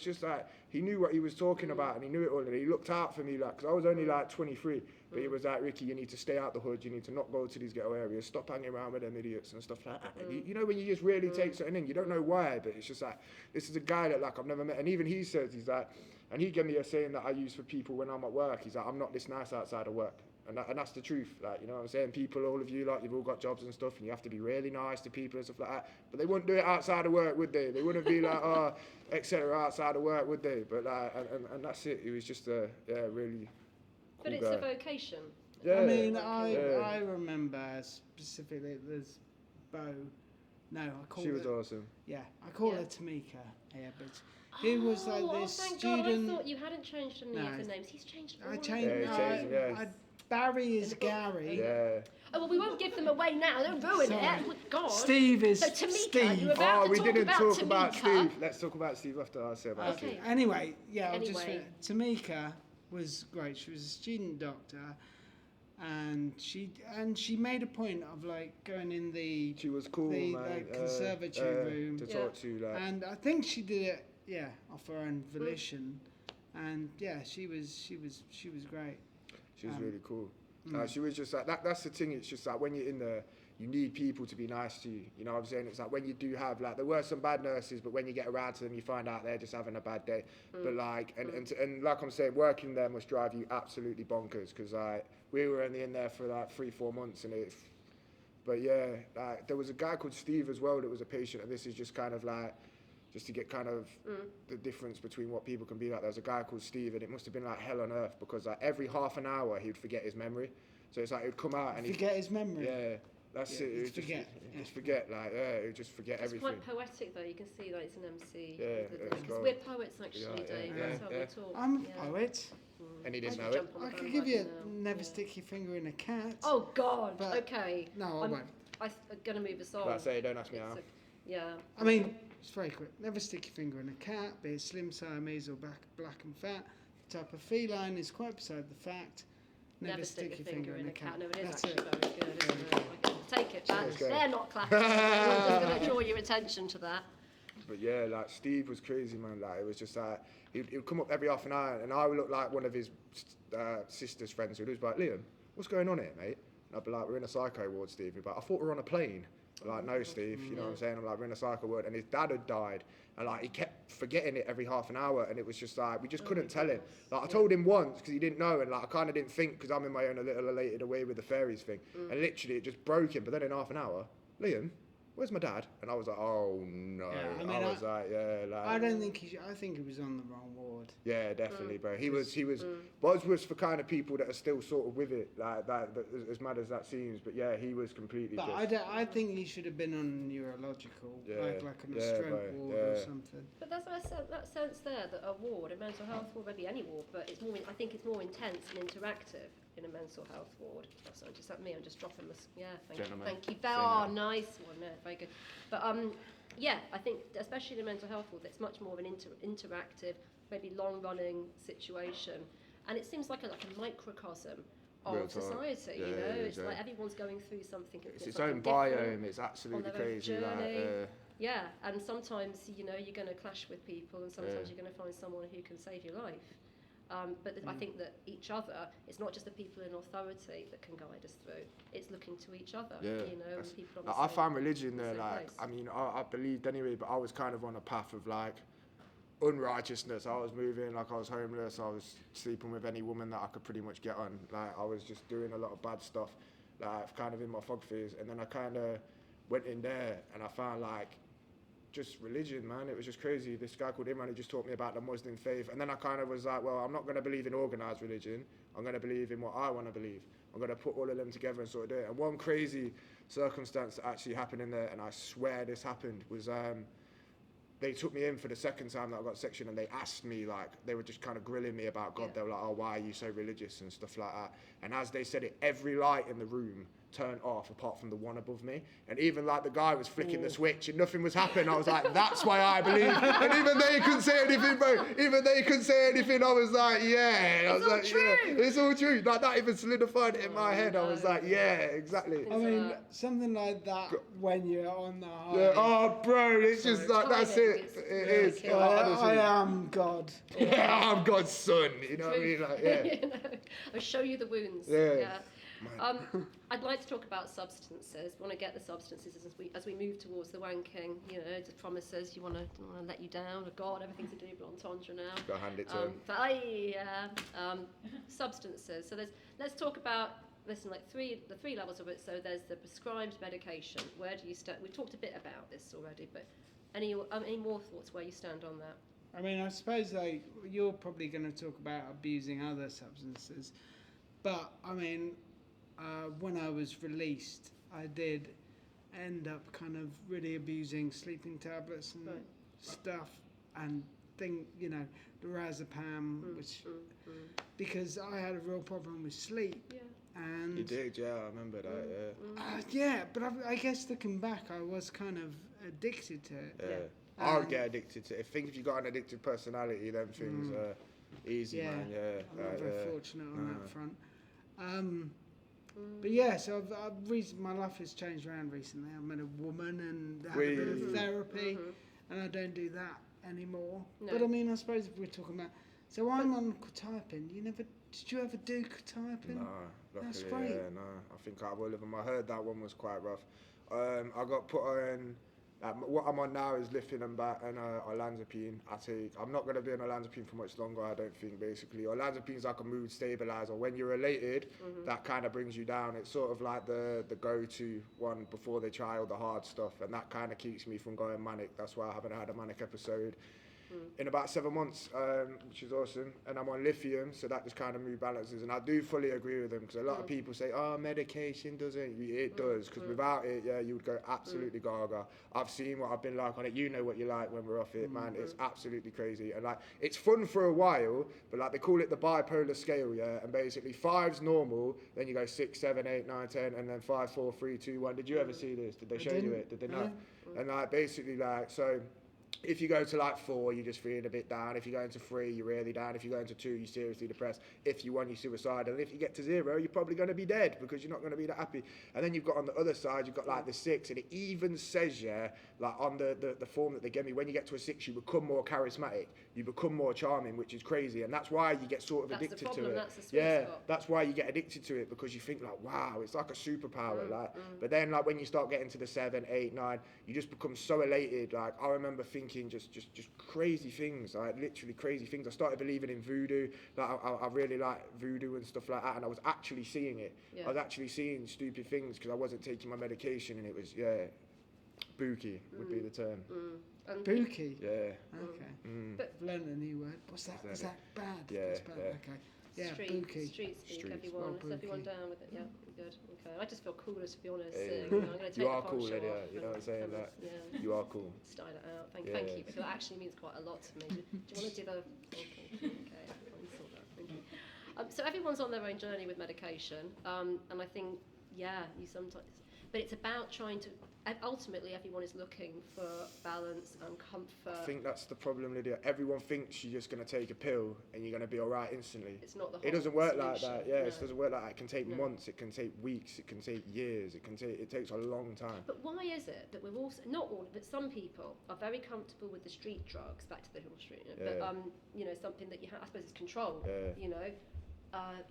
just like he knew what he was talking about, and he knew it all, and he looked out for me, like, because I was only like 23, but he was like, "Ricky, you need to stay out the hood. You need to not go to these ghetto areas. Stop hanging around with them idiots and stuff like that." And you know, when you just really take something in, you don't know why, but it's just like, this is a guy that like I've never met, and even he says, he's like, and he gave me a saying that I use for people when I'm at work. He's like, "I'm not this nice outside of work." And that's the truth, like, you know what I'm saying? People, all of you, like, you've all got jobs and stuff, and you have to be really nice to people and stuff like that. But they wouldn't do it outside of work, would they? They wouldn't be like, "Oh, etc." outside of work, would they? But like, and that's it. He was just a really cool But it's guy. a vocation. Yeah. I mean, I remember specifically there's Bo. No, I call She her. was awesome. Yeah, I call her Tamika. Yeah, but he was like this thank student. God, I thought you hadn't changed any of the names. He's changed all I of changed. them. Yeah, he changed them, yeah. Barry is In the book. Gary. Yeah. Oh, well, we won't give them away now. Don't ruin Sorry. it. Oh, God. Steve is So, Tamika, Steve. you were about to we talk didn't about talk about Tamika. Steve. Let's talk about Steve after I say about Okay. Steve. Anyway, yeah, I'll just Anyway. Tamika was great. She was a student doctor, and she made a point of like going in the She was cool, the man. like, conservatory room, to talk to, like. and I think she did it, off her own volition, and she was great. She was really cool. She was just like that. That's the thing. It's just like when you're in there, you need people to be nice to you. You know what I'm saying? It's like when you do have like there were some bad nurses, but when you get around to them, you find out they're just having a bad day. But like and like I'm saying, working there must drive you absolutely bonkers because like we were only in there for like 3-4 months and it. But yeah, like there was a guy called Steve as well that was a patient, and this is just kind of like. Just to get kind of the difference between what people can be like. There was a guy called Steve, and it must have been like hell on earth because like every half an hour he'd forget his memory. So it's like he'd come out and he'd forget his memory. Yeah, that's it. He'd just forget. Like he'd just forget everything. It's quite poetic though. You can see like it's an MC. Yeah, because we're poets actually, Dave. That's how we talk. I'm a poet. And he didn't know it. I could give you never stick your finger in a cat. Oh God. Okay. No, I won't. I'm gonna move us on. But I say, don't ask me how. Yeah. I mean, it's very quick. Never stick your finger in a cat, be it slim, Siamese or black and fat. The type of feline is quite beside the fact. Never stick your finger in a cat. No, it is That's actually very good, isn't it? I can take it back. Okay. They're not clapping. I'm just going to draw your attention to that. But yeah, like Steve was crazy, man. Like it was just like he'd come up every half an hour, and I would look like one of his sister's friends who'd be like, Liam, what's going on here, mate? And I'd be like, we're in a psycho ward, Steve. He'd be like, I thought we were on a plane. Like, no, Steve, you know what I'm saying? I'm like, we're in a psycho ward, and his dad had died, and like he kept forgetting it every half an hour, and it was just like we just couldn't tell him. Like I told him once because he didn't know, and like I kind of didn't think because I'm in my own a little elated away with the fairies thing, and literally it just broke him. But then in half an hour, Liam, where's my dad? And I was like, oh no. Yeah, I mean, I was like, yeah, like. I don't think I think he was on the wrong ward. Yeah, definitely, bro. He was. Buzz was for kind of people that are still sort of with it, like that. As mad as that seems, but yeah, he was completely. But I think he should have been on neurological, like on a stroke ward or something. But that's that sense there that a ward, a mental health ward, maybe any ward, but it's more. I think it's more intense and interactive in a mental health ward. That's not just like me. I'm just dropping this. Yeah, thank you. Oh, nice one. Yeah, very good. But yeah, I think especially in a mental health ward, it's much more of an interactive, maybe long-running situation, and it seems like a microcosm of society. Yeah, you know, yeah, it's like everyone's going through something. It's its own biome. It's absolutely crazy. Yeah, and sometimes you're going to clash with people, and sometimes you're going to find someone who can save your life. But I think that each other, it's not just the people in authority that can guide us through. It's looking to each other, people on the I found religion there, like, I mean, I believed anyway, but I was kind of on a path of, like, unrighteousness. I was moving, like, I was homeless, I was sleeping with any woman that I could pretty much get on. Like, I was just doing a lot of bad stuff, like, kind of in my fog phase. And then I kind of went in there, and I found, like, just religion, man. It was just crazy. This guy called Imran, he just taught me about the Muslim faith. And then I kind of was like, well, I'm not going to believe in organised religion. I'm going to believe in what I want to believe. I'm going to put all of them together and sort of do it. And one crazy circumstance that actually happened in there, and I swear this happened, was they took me in for the second time that I got section, and they asked me, like, they were just kind of grilling me about God. They were like, oh, why are you so religious and stuff like that. And as they said it, every light in the room turned off apart from the one above me, and even like the guy was flicking the switch and nothing was happening. I was like, that's why I believe. And even they couldn't say anything, bro. Even they couldn't say anything. I was like, yeah. I was like, yeah, it's all true. Like that even solidified it in my head. I was like, yeah, exactly. I mean, something like that when you're on the high. Yeah, oh, bro, it's just like that's it. It is. I am God. Yeah, I'm God's son. You know what I mean? Like, yeah. I'll show you the wounds. Yeah. I'd like to talk about substances. We want to get the substances as we move towards the wanking. The promises. You want to let you down. Oh God, everything's a double entendre now. Go hand it to him. But substances. So let's talk about the three levels of it. So there's the prescribed medication. Where do you stand? We talked a bit about this already, but any more thoughts where you stand on that? I mean, I suppose you're probably going to talk about abusing other substances, but I mean. When I was released, I did end up kind of really abusing sleeping tablets and stuff, and lorazepam, which because I had a real problem with sleep. Yeah. And you did, yeah, I remember that. Yeah, but I guess looking back, I was kind of addicted to it. Yeah. I would get addicted to it. I think if you got an addictive personality, then things are easy, man. Yeah. I'm not very fortunate on that front. But yeah, so my life has changed around recently. I met a woman and had a bit of therapy, and I don't do that anymore. No. But I mean, I suppose if we're talking about So I'm on quetiapine. Did you ever do quetiapine? No, That's luckily, great. yeah, no. I think I will have them. I heard that one was quite rough. I got put on. What I'm on now is lithium and olanzapine. I'm not going to be on olanzapine for much longer, I don't think, basically. Olanzapine is like a mood stabilizer. When you're elated, that kind of brings you down. It's sort of like the go-to one before they try all the hard stuff, and that kind of keeps me from going manic. That's why I haven't had a manic episode in about 7 months, which is awesome. And I'm on lithium, so that just kind of mood balances. And I do fully agree with them, because a lot of people say, oh, medication doesn't. It does, because without it, yeah, you would go absolutely gaga. I've seen what I've been like on it. You know what you're like when we're off it, man. It's absolutely crazy. And like, it's fun for a while, but like they call it the bipolar scale, yeah? And basically 5's normal, then you go 6, 7, 8, 9, 10, and then 5, 4, 3, 2, 1. Did you ever see this? Did they show you it? Did they not? And like, basically like, so if you go to like 4, you're just feeling a bit down. If you go into 3, you're really down. If you go into 2, you're seriously depressed. If you 1, you're suicidal. And if you get to 0, you're probably going to be dead, because you're not going to be that happy. And then you've got on the other side, you've got like the 6, and it even says, yeah, like on the form that they gave me, when you get to a 6, you become more charismatic. You become more charming, which is crazy. And that's why you get sort of addicted to it. That's the sweet spot. That's why you get addicted to it, because you think like, wow, it's like a superpower. But then like when you start getting to the 7, 8, 9, you just become so elated. Like I remember thinking just crazy things, like literally crazy things. I started believing in voodoo. Like I really like voodoo and stuff like that, and I was actually seeing it. I was actually seeing stupid things because I wasn't taking my medication, and it was booky would be the term. Booky? Yeah. Okay. But I've learned a new word. What's that? Is that bad? Yeah, That's bad. yeah. Okay. Yeah, street booky. speak, Streets. everyone. Well, Is everyone booky. down with it? Yeah, good. Okay. I just feel cooler, to be honest. Yeah. I'm going to take You the are cool, poncho Lydia. off You know what I'm and saying? kind of, Like, yeah. you are cool. Style it out. Thank Yeah. you, because it actually means quite a lot to me. Do you want to do the? Okay. I'll sort that. Thank you. So everyone's on their own journey with medication, and I think you sometimes, but it's about trying to. Ultimately, everyone is looking for balance and comfort. I think that's the problem, Lydia. Everyone thinks you're just going to take a pill and you're going to be all right instantly. It's not the whole It doesn't work solution. like that. Yeah, No. it doesn't work like that. It can take No. months, it can take weeks, it can take years, it takes a long time. But why is it that we're also, not all, but some people are very comfortable with the street drugs, back to the Hill Street, Yeah. but something that you have, I suppose it's control, Yeah.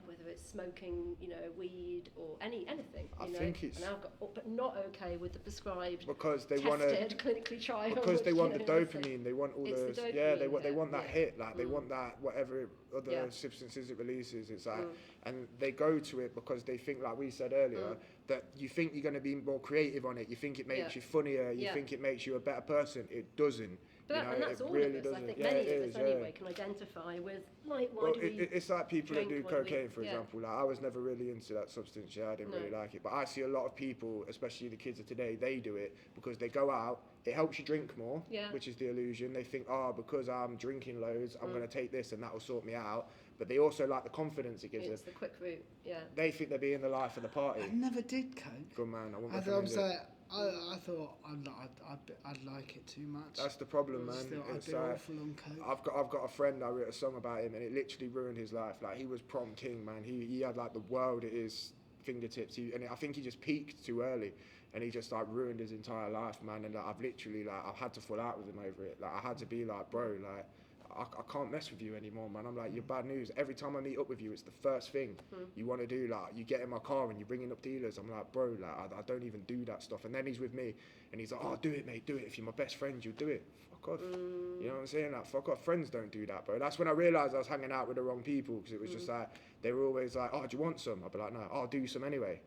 whether it's smoking, weed or anything, I think it's- and alcohol, but not okay with the prescribed, Because they want to, tested, clinically trialed. because they want the so dopamine, they want all it's those, the they dopamine want that hit, hit, like they want that whatever other Yeah. substances it releases. It's like, and they go to it because they think, like we said earlier, that you think you're going to be more creative on it. You think it makes Yeah. you funnier. You Yeah. think it makes you a better person. It doesn't. But and that's it all really of us. I doesn't. think Yeah, many it of is, us anyway can identify with, like, why Well, do we it's like people that do drink, why do we- cocaine, for yeah. example. Like I was never really into that substance. Yeah, I didn't really like it. But I see a lot of people, especially the kids of today, they do it because they go out. It helps you drink more, Yeah. which is the illusion. They think, because I'm drinking loads, I'm going to take this and that will sort me out. But they also like the confidence it gives It's them. the quick route, yeah. They think they're being the life of the party. I never did coke. Good man, I wouldn't I recommend it. I thought I'd like it too much. That's the problem, man. Still, I'd It's be like, awful on coke. I've got a friend. I wrote a song about him, and it literally ruined his life. Like he was prom king, man. He had like the world at his fingertips. I think he just peaked too early, and he just like ruined his entire life, man. And like, I've literally I've had to fall out with him over it. Like I had to be like, bro, like I can't mess with you anymore, man. I'm like, you're bad news. Every time I meet up with you, it's the first thing you want to do. Like you get in my car and you're bringing up dealers. I'm like, bro, like I don't even do that stuff. And then he's with me, and he's like, oh, do it, mate, do it. If you're my best friend, you'll do it. Fuck off. You know what I'm saying? Like, fuck off. Friends don't do that, bro. That's when I realised I was hanging out with the wrong people, because it was just like, they were always like, oh, do you want some? I'd be like, no, I'll do some anyway.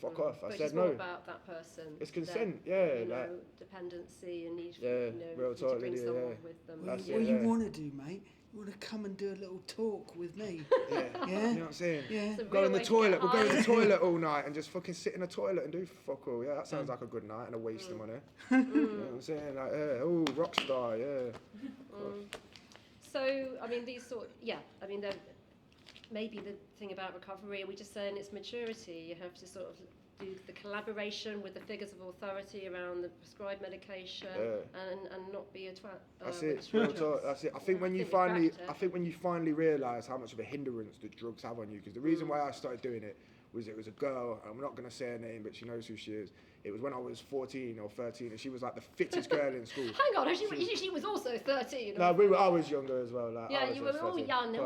Fuck off. I But said it's more no. about that person. It's consent, then, yeah, dependency and need, Yeah, real need talk, to bring Lydia, someone yeah. with them. That's What it, you yeah. want to do, mate? You want to come and do a little talk with me? Yeah. Yeah? You know what I'm saying? Yeah. It's a Go real in the way to toilet. get We'll go in high. the toilet all night and just fucking sit in the toilet and do fuck all. Yeah, that sounds like a good night and a waste of money. You know what I'm saying? Like, rock star, yeah. So, I mean, maybe the thing about recovery, are we just saying it's maturity? You have to sort of do the collaboration with the figures of authority around the prescribed medication and not be a twat. That's with it. street Real talk. drugs. That's it. I think when you we finally, cracked it. I think when you finally realise how much of a hindrance that drugs have on you, because the reason why I started doing it was a girl. I'm not going to say her name, but she knows who she is. it was when I was 14 or 13, and she was like the fittest girl in school. Hang on, she was also 13. No, I was younger as well. Like, yeah, you were all young,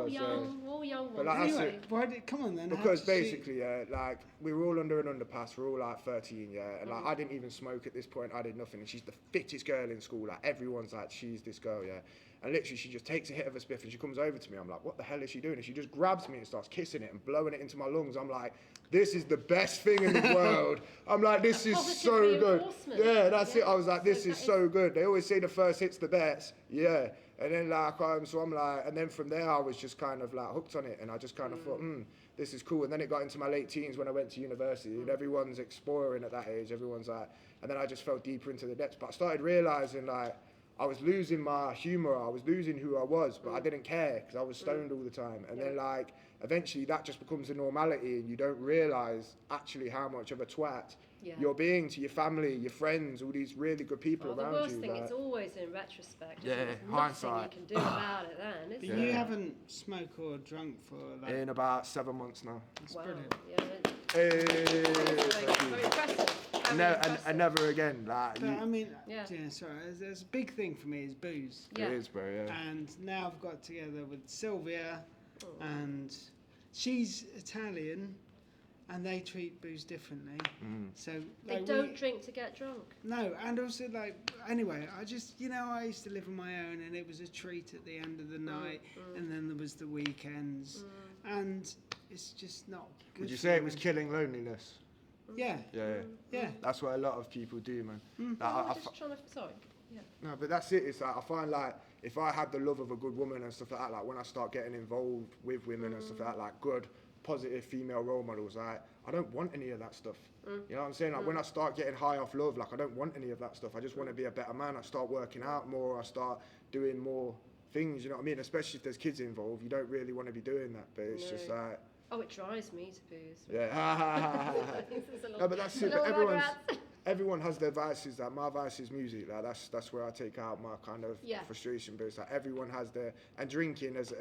all young But ones. like, Anyway, come on then. because basically, yeah, like we were all under an underpass. We're all like 13, yeah, and like I didn't even smoke at this point. I did nothing, and she's the fittest girl in school. Like everyone's like, she's this girl, yeah. And literally, she just takes a hit of a spliff and she comes over to me. I'm like, what the hell is she doing? And she just grabs me and starts kissing it and blowing it into my lungs. I'm like, this is the best thing in the world. I'm like, this is so good. Yeah, that's it. I was like, this is so good. They always say the first hit's the best. Yeah. And then like, so I'm like, and then from there, I was just kind of like hooked on it. And I just kind of thought, this is cool. And then it got into my late teens when I went to university, and everyone's exploring at that age. Everyone's like, and then I just fell deeper into the depths. But I started realizing like, I was losing my humour, I was losing who I was, but I didn't care because I was stoned all the time. And then like, eventually that just becomes a normality, and you don't realise actually how much of a twat you're being to your family, your friends, all these really good people around you. The worst thing, it's always in retrospect. Yeah, hindsight. Nothing you can do about it then, is But there? you haven't smoked or drunk for like... In about 7 months now. That's Wow. brilliant. Yeah, Hey, very impressive. and never again. Like, But I mean, Yeah. sorry, there's a big thing for me is booze. Yeah. It is, bro, yeah. And now I've got together with Sylvia, and she's Italian, and they treat booze differently. So They like, don't drink to get drunk. No, and also like anyway, I just I used to live on my own, and it was a treat at the end of the night, and then there was the weekends, and it's just not good. Would you for say it me. was killing loneliness? Yeah, Yeah. That's what a lot of people do, man. Like, I'm just trying to... Sorry. Yeah. No, but that's it. It's like I find like if I had the love of a good woman and stuff like that, like when I start getting involved with women and stuff like that, like good, positive female role models, like I don't want any of that stuff. You know what I'm saying? Like when I start getting high off love, like I don't want any of that stuff. I just want to be a better man. I start working out more. I start doing more things. You know what I mean? Especially if there's kids involved, you don't really want to be doing that. But it's just like. Oh, it drives me to booze. Yeah. No, but that's it. But everyone has their vices. Like my vice is music. Like that's where I take out my kind of frustration. But it's like everyone has their, and drinking as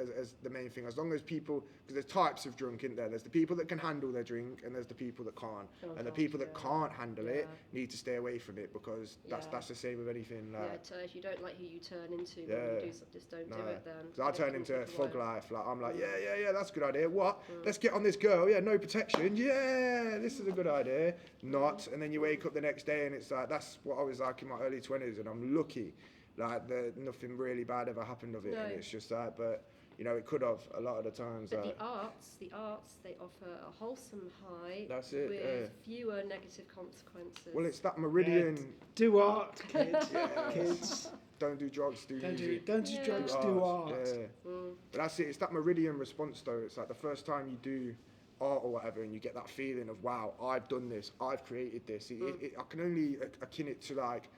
the main thing. As long as people, because there's types of drunk in there. There's the people that can handle their drink, and there's the people that can't. And the people that can't handle it need to stay away from it, because that's the same with anything. Like, if you don't like who you turn into when you do something, just don't do it then. Because I turn into thug life. Like I'm like, yeah, that's a good idea. What? Let's get on this girl. Yeah, no protection. Yeah, this is a good idea. Not. And then you wake up the next day and it's like, that's what I was like in my early 20s, and I'm lucky. Like nothing really bad ever happened of it. And it's just that, but you know, it could have a lot of the times. But the arts, they offer a wholesome high with fewer negative consequences. Well, it's that meridian. Yeah, do art, kids. Kids. Don't do drugs, do music. Don't do drugs, do art. Yeah. But that's it. It's that meridian response, though. It's like the first time you do art or whatever, and you get that feeling of, wow, I've done this, I've created this. I can only akin it to like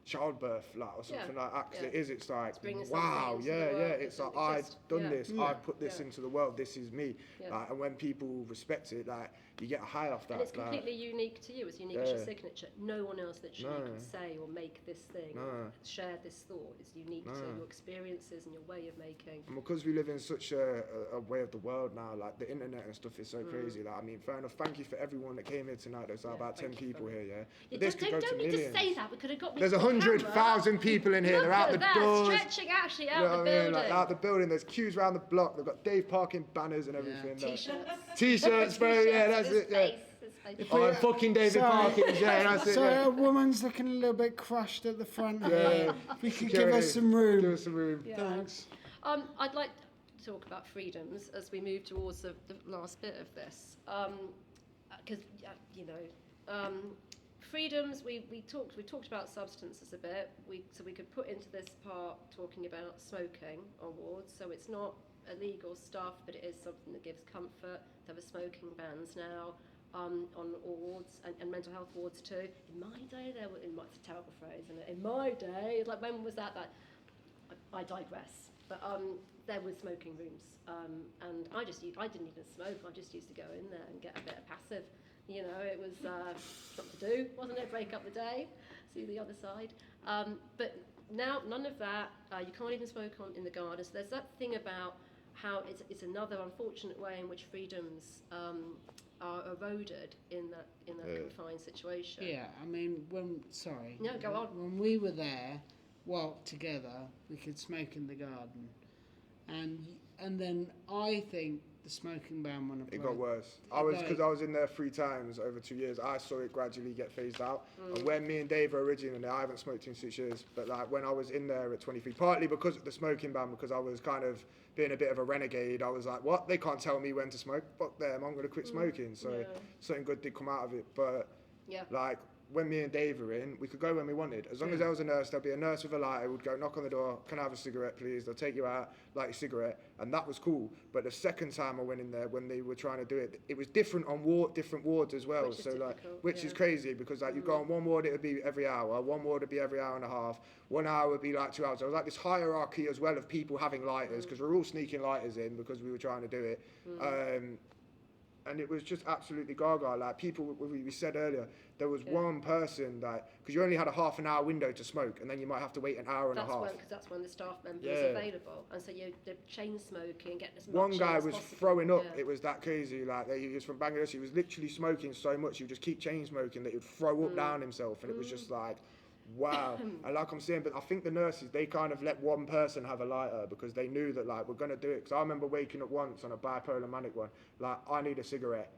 childbirth, like, or something like that, because it's like, wow, it's like, I've done this, I've put this into the world, this is me. Like, and when people respect it, like, you get a high off that. And it's completely unique to you, it's unique as your signature. No one else literally can say or make this thing, share this thought. It's unique to your experiences and your way of making. And because we live in such a way of the world now, like the internet and stuff is so crazy. Like, I mean, fair enough, thank you for everyone that came here tonight. There's about 10 people here, But this could go to millions. Don't need to say that, we could have got me. There's 100,000 people in here. They're out the doors. Stretching actually out the building. Like, out the building. There's queues around the block. They've got Dave Parkin banners and everything. T-shirts, bro. Yeah, that's it. Yeah. I'm fucking David Parkin. Yeah, that's it. So our woman's looking a little bit crushed at the front here. If we could give us some room. Give us some room. Yeah. Thanks. I'd like to talk about freedoms as we move towards the last bit of this, because freedoms. We talked about substances a bit. So we could put into this part talking about smoking on wards. So it's not illegal stuff, but it is something that gives comfort. There are smoking bans now on all wards and mental health wards too. In my day, it's a terrible phrase, isn't it? In my day, like when was that? Like, I digress. But there were smoking rooms, and I didn't even smoke. I just used to go in there and get a bit of passive. You know, it was something to do, wasn't it? Break up the day, see the other side. But now none of that. You can't even smoke in the garden. So there's that thing about how it's another unfortunate way in which freedoms are eroded in that confined situation. Yeah, I mean, No, go on. When we were there, together, we could smoke in the garden, and then I think the smoking ban when it got worse. Because I was in there 3 times over 2 years. I saw it gradually get phased out. And when me and Dave were originally there, I haven't smoked in 6 years. But like when I was in there at 23, partly because of the smoking ban, because I was kind of being a bit of a renegade. I was like, what? They can't tell me when to smoke. Fuck them. I'm going to quit smoking. So something good did come out of it. But like when me and Dave were in, we could go when we wanted. As long as there was a nurse, there'd be a nurse with a lighter, would go knock on the door, can I have a cigarette please? They'll take you out, light a cigarette, and that was cool. But the second time I went in there, when they were trying to do it, it was different on different wards as well. Which is crazy, because like you go on one ward, it would be every hour, one ward would be every hour and a half, 1 hour would be like 2 hours. There was like this hierarchy as well of people having lighters, because we're all sneaking lighters in because we were trying to do it. And it was just absolutely gaga. Like people, we said earlier, there was one person that, because you only had a half an hour window to smoke, and then you might have to wait an hour and a half. Because that's when the staff member is available, and so they're chain smoking, getting as much. One guy was possible. throwing up. It was that crazy. Like he was from Bangladesh. He was literally smoking so much, he would just keep chain smoking that he would throw up down himself, and it was just like. Wow. And like I'm saying, but I think the nurses, they kind of let one person have a lighter because they knew that like we're going to do it. Because I remember waking up once on a bipolar manic one, like I need a cigarette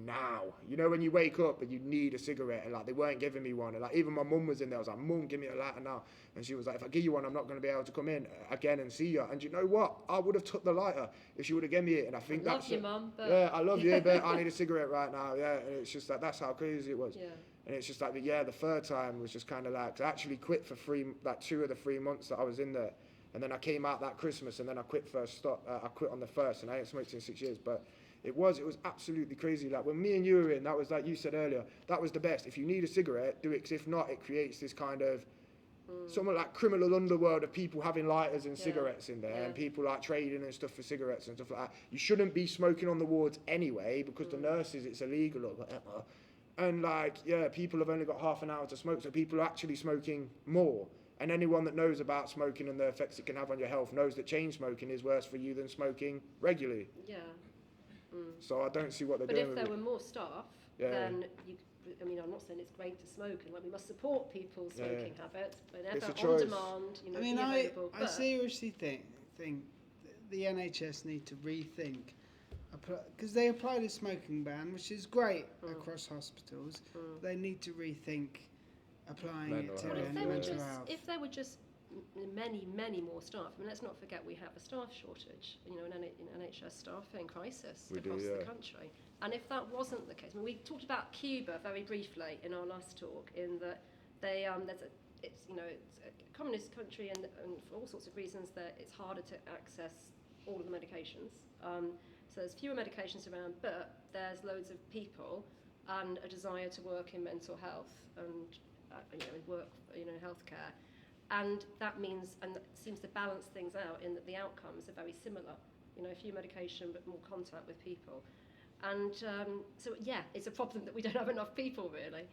now. You know when you wake up and you need a cigarette, and like they weren't giving me one, and like even my mum was in there. I was like, Mum, give me a lighter now. And she was like, if I give you one, I'm not going to be able to come in again and see you. And you know what? I would have took the lighter if she would have given me it. And I think that's you, Mum, but yeah, I love you, but I need a cigarette right now. Yeah, and it's just like that's how crazy it was. Yeah. And it's just like, the third time was just kind of like, I actually quit for 2 of the 3 months that I was in there. And then I came out that Christmas, and then I quit I quit on the 1st, and I ain't smoked in 6 years. But it was absolutely crazy. Like when me and you were in, that was like you said earlier, that was the best. If you need a cigarette, do it, because if not, it creates this kind of, somewhat like criminal underworld of people having lighters and cigarettes in there, and people like trading and stuff for cigarettes and stuff like that. You shouldn't be smoking on the wards anyway, because the nurses, it's illegal or whatever. And like, people have only got half an hour to smoke, so people are actually smoking more. And anyone that knows about smoking and the effects it can have on your health knows that chain smoking is worse for you than smoking regularly. Yeah. So I don't see what they're doing. But if there were more staff, then I'm not saying it's great to smoke, and like we must support people's smoking habits, but if on demand, I mean, I seriously think the NHS need to rethink. Because they applied a smoking ban, which is great across hospitals. They need to rethink applying it to mental health. If there were just many more staff, I mean, let's not forget we have a staff shortage, an NHS staffing crisis across the country. And if that wasn't the case, I mean, we talked about Cuba very briefly in our last talk, in that it's a communist country, and for all sorts of reasons that it's harder to access all of the medications. So there's fewer medications around, but there's loads of people and a desire to work in mental health and work in healthcare, and that means, and that seems to balance things out in that the outcomes are very similar. Few medication but more contact with people, and it's a problem that we don't have enough people really.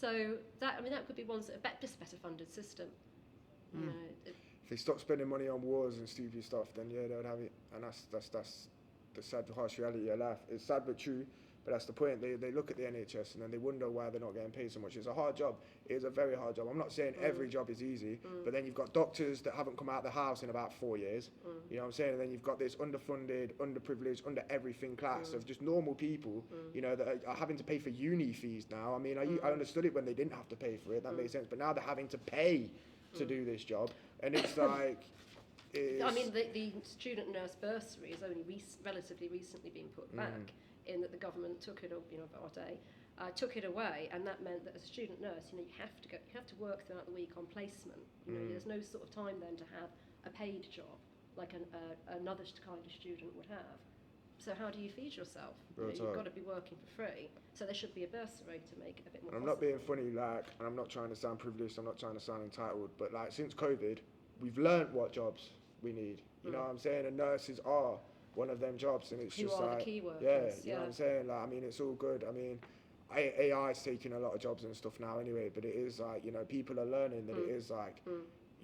So that could be one sort of just better funded system. If they stop spending money on wars and stupid stuff, then they would have it, and that's the sad, harsh reality of life. It's sad but true, but that's the point. They look at the NHS and then they wonder why they're not getting paid so much. It's a hard job. It is a very hard job. I'm not saying every job is easy, but then you've got doctors that haven't come out of the house in about 4 years. You know what I'm saying? And then you've got this underfunded, underprivileged, under everything class of just normal people, that are having to pay for uni fees now. I mean, I understood it when they didn't have to pay for it. That makes sense. But now they're having to pay to do this job, and it's like. I mean, the student nurse bursary has only relatively recently been put back, in that the government took it, took it away, and that meant that as a student nurse, you have to work throughout the week on placement. There's no sort of time then to have a paid job like another kind of student would have. So how do you feed yourself? You've got to be working for free. So there should be a bursary to make it a bit more. I'm not being funny, and I'm not trying to sound privileged. I'm not trying to sound entitled, but since COVID, we've learned what jobs we need. You know what I'm saying? And nurses are one of them jobs, and it's the key workers. You know what I'm saying? It's all good. I mean, AI is taking a lot of jobs and stuff now anyway, but it is people are learning that it is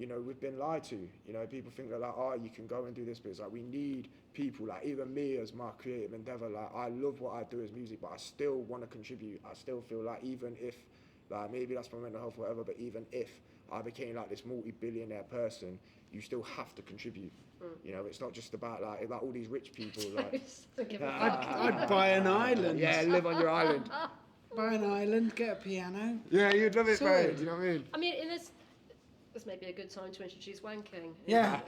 you know, we've been lied to. You know, people think that like, oh, you can go and do this, but it's like we need people, like even me as my creative endeavor, like I love what I do as music, but I still want to contribute. I still feel like even if, like maybe that's my mental health or whatever, but even if I became like this multi-billionaire person, you still have to contribute. You know, it's not just about like all these rich people. Like, I'd buy an island. Yeah, live on your island. Buy an island, get a piano. Yeah, you'd love it, bro. Sorry. Do you know what I mean? I mean, in this may be a good time to introduce wanking. Yeah.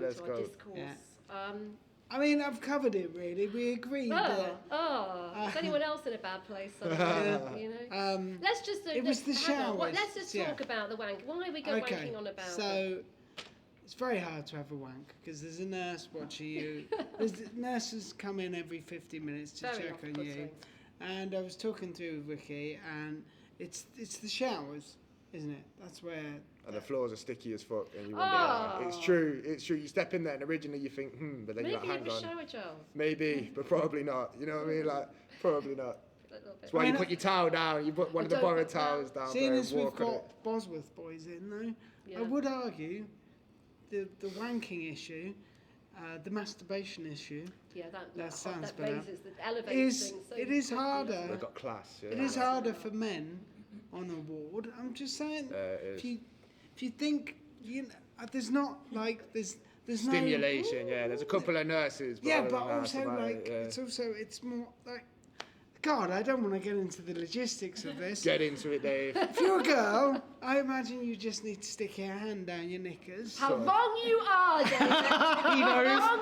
Let's into go. our discourse. Yeah. I mean, I've covered it really. We agreed that. Is anyone else in a bad place? Somewhere, you know? Let's just. It was the showers. Let's just talk about the wank. Why are we going wanking on about? So, it's very hard to have a wank because there's a nurse watching you. Nurses come in every 50 minutes to check on you. And I was talking to Ricky, and it's the showers, isn't it? That's where. And the floors are sticky as fuck, and you wonder. It's true. It's true. You step in there, and originally you think, but then you're like, hang on. Maybe it was shower gel. Maybe, but probably not. You know what I mean? Like, probably not. That's why you put your towel down. You put one of the borrowed towels down. Seeing as we've got Bosworth boys in, though, I would argue the wanking issue, the masturbation issue. Yeah, that sounds that better. raises, that elevates things. So it is harder. They've got class. Yeah. It is harder for men on a ward. I'm just saying, if you think, you know, there's not like there's stimulation. No, yeah, there's a couple of nurses. But also like it's more like. God, I don't want to get into the logistics of this. Get into it, Dave. If you're a girl, I imagine you just need to stick your hand down your knickers. How wrong you are, David.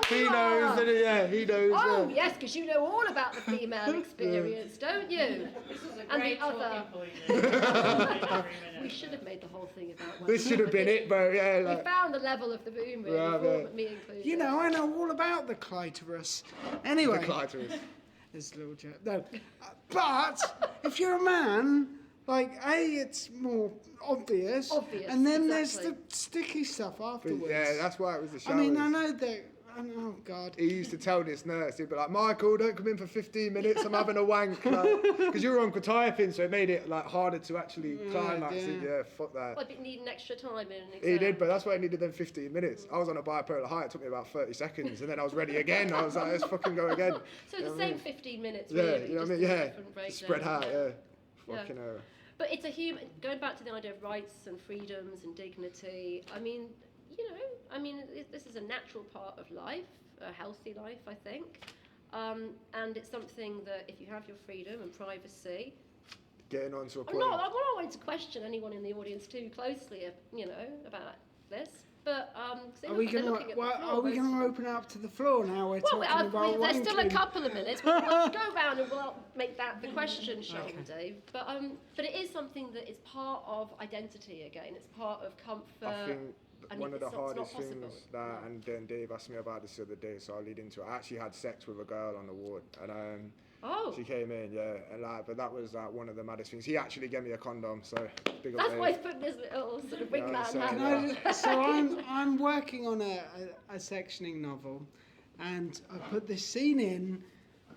He knows. He knows. Oh, yes, because you know all about the female experience, don't you? This is a And great the other. point. We should have made the whole thing about This should have been it, bro. Yeah, like, we found the level of the room, really, me included. You know, I know all about the clitoris. Anyway. the clitoris. This little joke. No. But if you're a man, like, it's more obvious. And then there's the sticky stuff afterwards. Yeah, that's why it was the showers. I mean, I know that. Oh, God. He used to tell this nurse, he'd be like, Michael, don't come in for 15 minutes, I'm having a wank. Because you were Uncle Typing, so it made it like harder to actually climax it. Yeah, fuck that. Well, but needing extra time in an exam. He did, but that's why I needed them 15 minutes. I was on a bipolar high, it took me about 30 seconds, and then I was ready again. I was like, let's fucking go again. So the same 15 minutes, yeah, really. You know what I mean? Yeah, spread out, Fucking hell. But it's a human, going back to the idea of rights and freedoms and dignity, I mean, you know, this is a natural part of life, a healthy life, I think. And it's something that if you have your freedom and privacy... Getting on to a point. I'm not wanting to question anyone in the audience too closely, you know, about this. But are we going to open up to the floor now? We're talking about there's still a couple of minutes. We'll go round and we'll make that the question, shall we, Dave? But it is something that is part of identity again. It's part of comfort. I think one of the hardest things that, and then Dave asked me about this the other day, so I'll lead into it. I actually had sex with a girl on the ward, and she came in, and but that was one of the maddest things. He actually gave me a condom, so big up. That's why he's putting this little sort of ring man hat. So I'm working on a sectioning novel, and I put this scene in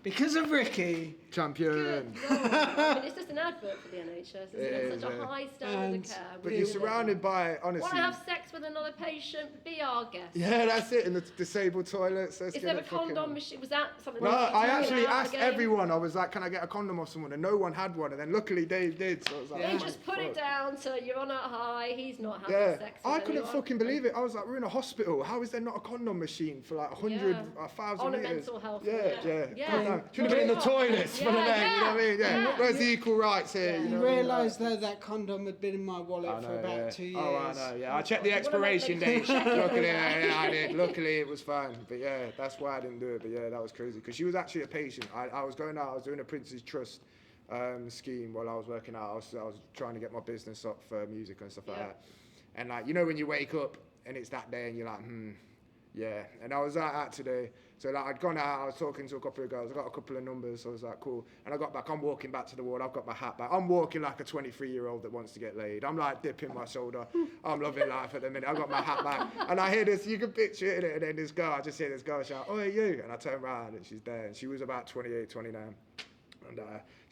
because of Ricky. Champion. Good. I mean, it's just an advert for the NHS, isn't it? Such a high standard of care. But you're surrounded by, honestly... Want to have sex with another patient? Be our guest. Yeah, that's it, in the disabled toilets. Is there a condom machine? Was that something... No, I actually asked everyone. I was like, can I get a condom off someone? And no one had one. And then luckily Dave did, so I was like... They just put it down so you're on a high, he's not having sex with I couldn't fucking believe it. I was like, we're in a hospital. How is there not a condom machine for like 100, 1,000 on meters? On a mental health. Yeah. Should have been in the toilets for the men, you know what I mean? Yeah. Where's the equal rights here? You realised though that condom had been in my wallet for about 2 years. Oh, I know, yeah. I checked the expiration date. Luckily, I did. Luckily, it was fine. But yeah, that's why I didn't do it. But yeah, that was crazy. Because she was actually a patient. I was going out, I was doing a Prince's Trust scheme while I was working out. I was trying to get my business up for music and stuff like that. And like, you know when you wake up and it's that day and you're like, yeah. And I was out today. So like I'd gone out, I was talking to a couple of girls, I got a couple of numbers, so I was like, cool. And I got back, I'm walking back to the ward, I've got my hat back. I'm walking like a 23-year-old that wants to get laid. I'm like dipping my shoulder. I'm loving life at the minute. I got my hat back. And I hear this, you can picture it, and then this girl, I just hear this girl shout, "Oh, you." And I turn around and she's there. And she was about 28, 29. And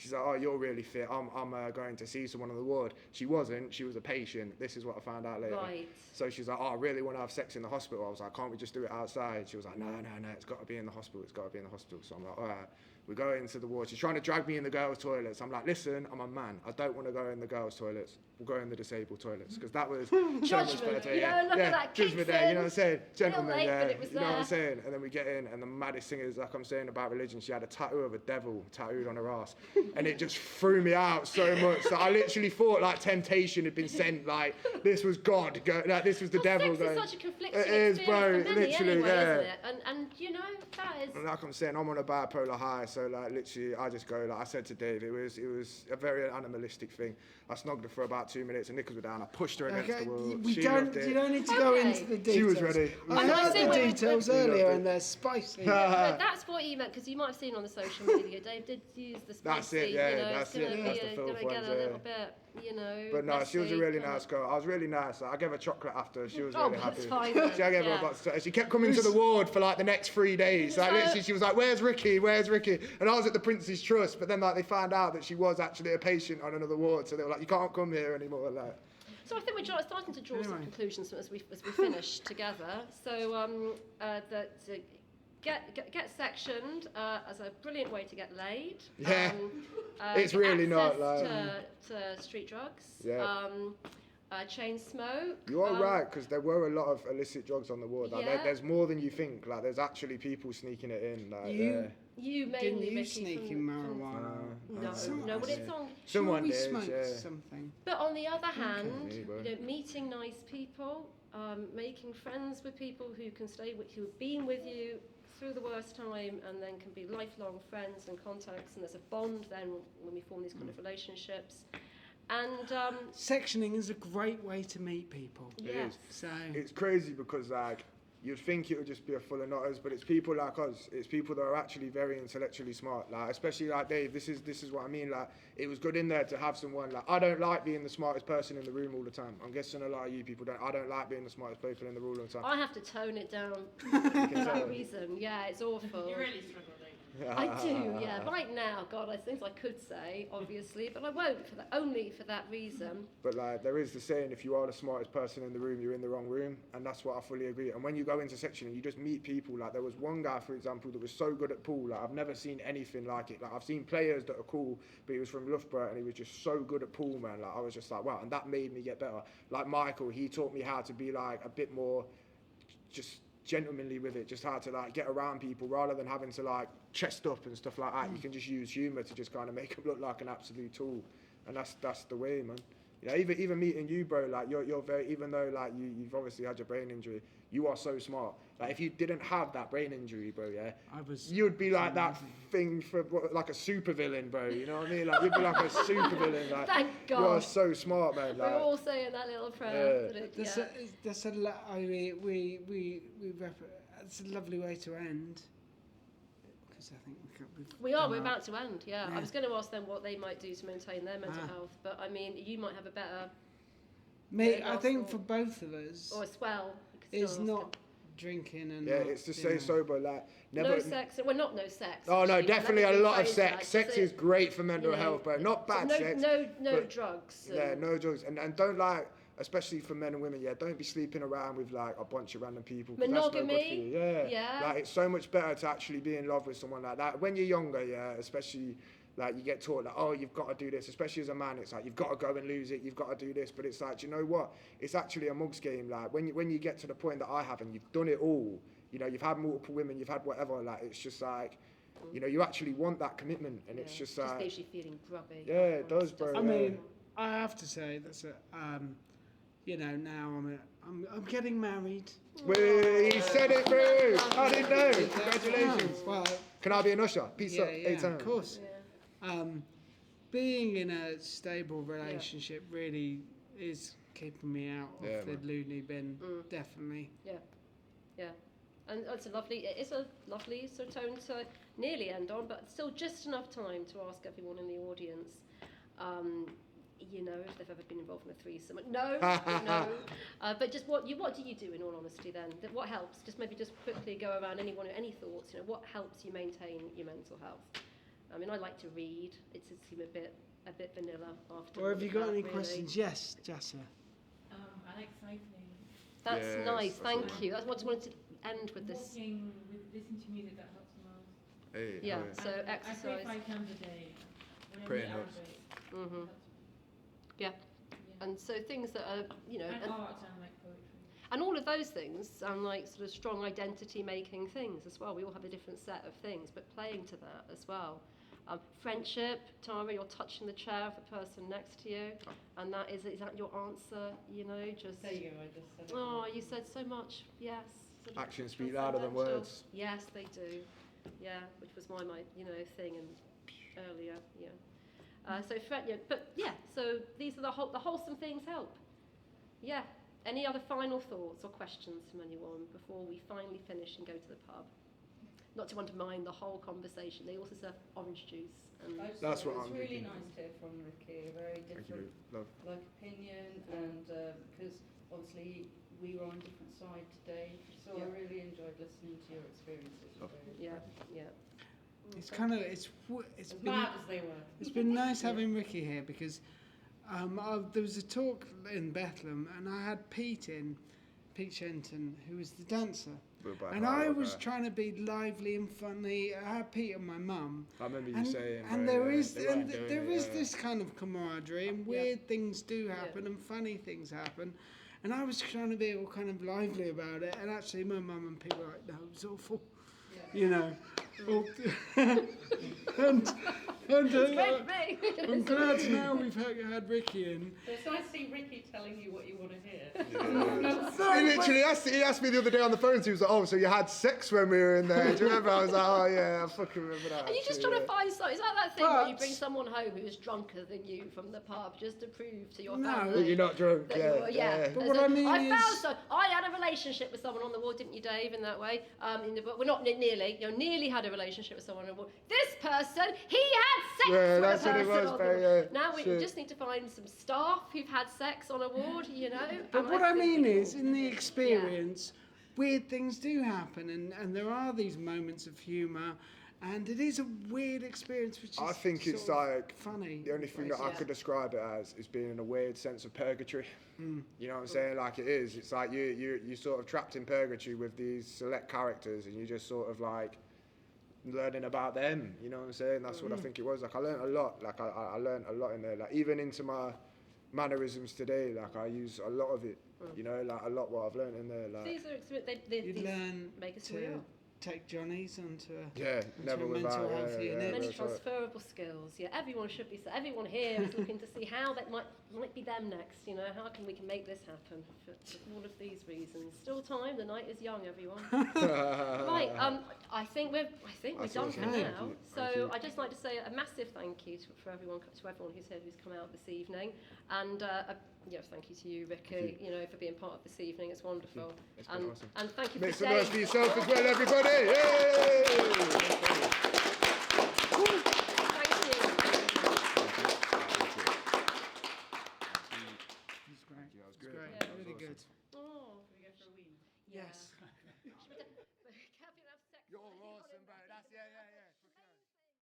She's like, oh, you're really fit. I'm going to see someone on the ward. She wasn't. She was a patient. This is what I found out later. Right. So she's like, oh, I really want to have sex in the hospital. I was like, can't we just do it outside? She was like, no, it's got to be in the hospital. It's got to be in the hospital. So I'm like, all right. We go into the ward. She's trying to drag me in the girls' toilets. I'm like, listen, I'm a man. I don't want to go in the girls' toilets. We'll go in the disabled toilets. Because that was so much better. You know, look at that, judgment there. You know what I'm saying? Gentlemen, late, yeah. but it was You know what I'm there. saying? And then we get in, and the maddest thing is, like I'm saying about religion, she had a tattoo of a devil tattooed on her ass. And it just threw me out so much that I literally thought like temptation had been sent. Like, this was God. Like, this was the devil sex going. is such a conflicting It is, experience bro. for many Literally, anyway, yeah. isn't it? And you know, that is... And like I'm saying, I'm on a bipolar high, so like literally, I just go, like I said to Dave, it was a very animalistic thing. I snogged her for about 2 minutes, and knickers were down. I pushed her against the wall. You don't need to go into the details. She was ready. I heard the details earlier, and they're spicy. But that's what you meant, because you might have seen on the social media, Dave did use the spicy, That's it, yeah, you know, that's it's it. going That's to the be filth going to get ones, a little yeah. bit, you know, But no, she was a messy, really kinda- nice girl. I was really nice. Like, I gave her chocolate after. She was Oh, really that's happy. fine then, I gave her yeah. a box. She kept coming to the ward for like the next 3 days. Like So- literally, she was like, "Where's Ricky? Where's Ricky?" And I was at the Prince's Trust, but then like they found out that she was actually a patient on another ward, so they were like, "You can't come here anymore." Like. So I think we're starting to draw some conclusions as we finish together. So get sectioned as a brilliant way to get laid. Yeah. It's really not, access like- to street drugs. Yeah. Chain smoke. You are right, because there were a lot of illicit drugs on the ward. Like, Yeah. there's more than you think. Like, there's actually people sneaking it in. Like, You mainly, Didn't you Ricky, sneak from- in marijuana? No, but it's on. Someone we did, smoked yeah. something. But on the other hand, Maybe. you know, meeting nice people, making friends with people who can stay with, who have been with you through the worst time, and then can be lifelong friends and contacts. And there's a bond then when we form these kind of relationships. And Sectioning is a great way to meet people. yes, So It's crazy because, like, you'd think it would just be a full of nutters, but it's people like us. It's people that are actually very intellectually smart. Like, especially like Dave. This is what I mean. Like, it was good in there to have someone. Like, I don't like being the smartest person in the room all the time. I'm guessing a lot of you people don't. I don't like being the smartest people in the room all the time. I have to tone it down You for can that tell. reason. Yeah, it's awful. You really struggle, don't you? I do, yeah. Right now, God, there's things I could say, obviously, but I won't for that. Only for that reason. But like, there is the saying, if you are the smartest person in the room, you're in the wrong room, and that's what I fully agree. And when you go into sectioning, you just meet people. Like, there was one guy, for example, that was so good at pool. Like, I've never seen anything like it. Like, I've seen players that are cool, but he was from Loughborough, and he was just so good at pool, man. Like, I was just like, wow, and that made me get better. Like Michael, he taught me how to be like a bit more, just gentlemanly with it, just how to like get around people rather than having to like chest up and stuff like that. You can just use humour to just kind of make them look like an absolute tool, and that's the way, man. Yeah, even meeting you, bro, like you're very, even though like you've obviously had your brain injury, you are so smart. Like, if you didn't have that brain injury, bro, yeah, you'd be like that thing for like a super villain, bro. You know what I mean? Like, you'd be like a super villain. Like, Thank God. you are so smart, man. We're Like, all saying that little prayer. Yeah. But that's a it's a lovely way to end. Because I think we're about to end, yeah. Yeah. I was going to ask them what they might do to maintain their mental health, but I mean, you might have a better... I think for both of us, Or a swell. it's not drinking and yeah, not, it's to you stay know. sober, like never. No sex. Well, not no sex. Oh no, actually. definitely Let me a lot of rephrase sex. that. Sex So, is great for mental you know, health, bro. Not bad no, sex. No but- drugs. Yeah, no drugs, and don't like, especially for men and women. Yeah, don't be sleeping around with like a bunch of random people. 'Cause that's no good for Monogamy, you. Yeah, yeah. Like, it's so much better to actually be in love with someone like that. When you're younger, yeah, especially. Like, you get taught like, oh, you've got to do this, especially as a man. It's like, you've got to go and lose it. You've got to do this. But it's like, do you know what? It's actually a mugs game. Like, when you get to the point that I have, and you've done it all, you know, you've had multiple women, you've had whatever. Like, it's just like, you know, you actually want that commitment, and it's just like, leaves you feeling grubby. yeah, it does, bro. I mean, I have to say that's you know, now I'm getting married. He said it, bro. I didn't know. Congratulations. Well, Can I be an usher? Peace up. yeah, Anytime. of course. Yeah. Being in a stable relationship really is keeping me out Yeah, of the man. loony bin, definitely. Yeah, and it's a lovely sort of tone to nearly end on, but still just enough time to ask everyone in the audience, you know, if they've ever been involved in a threesome. No, no. But just what do you do in all honesty then? What helps? Just maybe just quickly go around any thoughts. You know, what helps you maintain your mental health? I mean, I like to read. It does seem a bit vanilla after. Or have you got any really. questions? Yes, Jassa. I like cycling. That's Yes, nice. that's Thank nice. you. That's what I wanted to end with this. Walking, listening to music, that helps the most. Hey, Yeah. oh, So I exercise. pray 5 times a day. When I Praying meet helps. Arabic, Mhm. helps. Yeah. Yeah. And so things that are, you know, And art and like poetry. and all of those things sound like sort of strong identity-making things as well. We all have a different set of things, but playing to that as well. Friendship, Tara, you're touching the chair of the person next to you, and is that your answer? You know, just. There you go, I just said it. Oh, you said so much. Yes. Sort of Actions speak louder than transcendental. words. Yes, they do. Yeah, which was my thing and earlier. Yeah. So these are the wholesome things help. Yeah. Any other final thoughts or questions from anyone before we finally finish and go to the pub? Not to undermine the whole conversation. They also serve orange juice. And That's what it's I'm really thinking. nice to hear from Ricky, a very Thank different you. Love. opinion, and because obviously we were on a different side today, so Yeah. I really enjoyed listening to your experiences. yeah. It's kind of it's As been mad as they were. it's been nice having Ricky here because there was a talk in Bethlehem and I had Pete Shenton, who was the dancer. And I was trying to be lively and funny. I had Pete and my mum. I remember you And, saying. and where, there is they weren't doing there it, is yeah. this kind of camaraderie and weird things do happen and funny things happen. And I was trying to be all kind of lively about it. And actually my mum and Pete were like, no, it was awful. Yeah. You know. and It's great for me. I'm glad now we've had Ricky in. So it's nice to see Ricky telling you what you want to hear. He literally asked me the other day on the phone. He was like, "Oh, so you had sex when we were in there?" Do you remember? I was like, "Oh yeah, I fucking remember that." Are you just actually, trying to find something? Is that thing where you But- bring someone home who's drunker than you from the pub just to prove to your No. family? That you're not drunk. that Yeah, you're- yeah. But As what in, I mean found is- so I had a relationship with someone on the ward, didn't you, Dave? In that way, but we're not nearly. You know, nearly had a relationship with someone on the ward. This person, he had sex Yeah, with that's a what it person was, on the Barry, ward. yeah. Now we Shit. just need to find some staff who've had sex on a ward. You know. But and what I think mean we is, can- in the experience, weird things do happen, and there are these moments of humour, and it is a weird experience, which is I think it's sort of like funny. the only thing that I Yeah. could describe it as is being in a weird sense of purgatory. You know what I'm saying? Like it is. It's like you sort of trapped in purgatory with these select characters, and you just sort of like learning about them. You know what I'm saying? That's what I think it was. Like I learned a lot. Like I learned a lot in there. Like even into my mannerisms today, like I use a lot of it. You know, like a lot what I've learned in there. Like These are You these learn make us who we to are. take Johnny's onto a yeah, never mental without. health Yeah, unit. yeah, Many that's right. transferable skills. Yeah, everyone should be. Everyone here is looking to see how that might be them next. You know, how we can make this happen for all of these reasons. Still time. The night is young, everyone. Right. I think we're That's done for awesome. Okay. now. Thank you. So Thank you. I'd just like to say a massive thank you to everyone who's here, who's come out this evening, and thank you to you, Ricky. You know, for being part of this evening. It's wonderful. It's been awesome. And thank you Make for some noise staying. for yourself as well, everybody. Yay!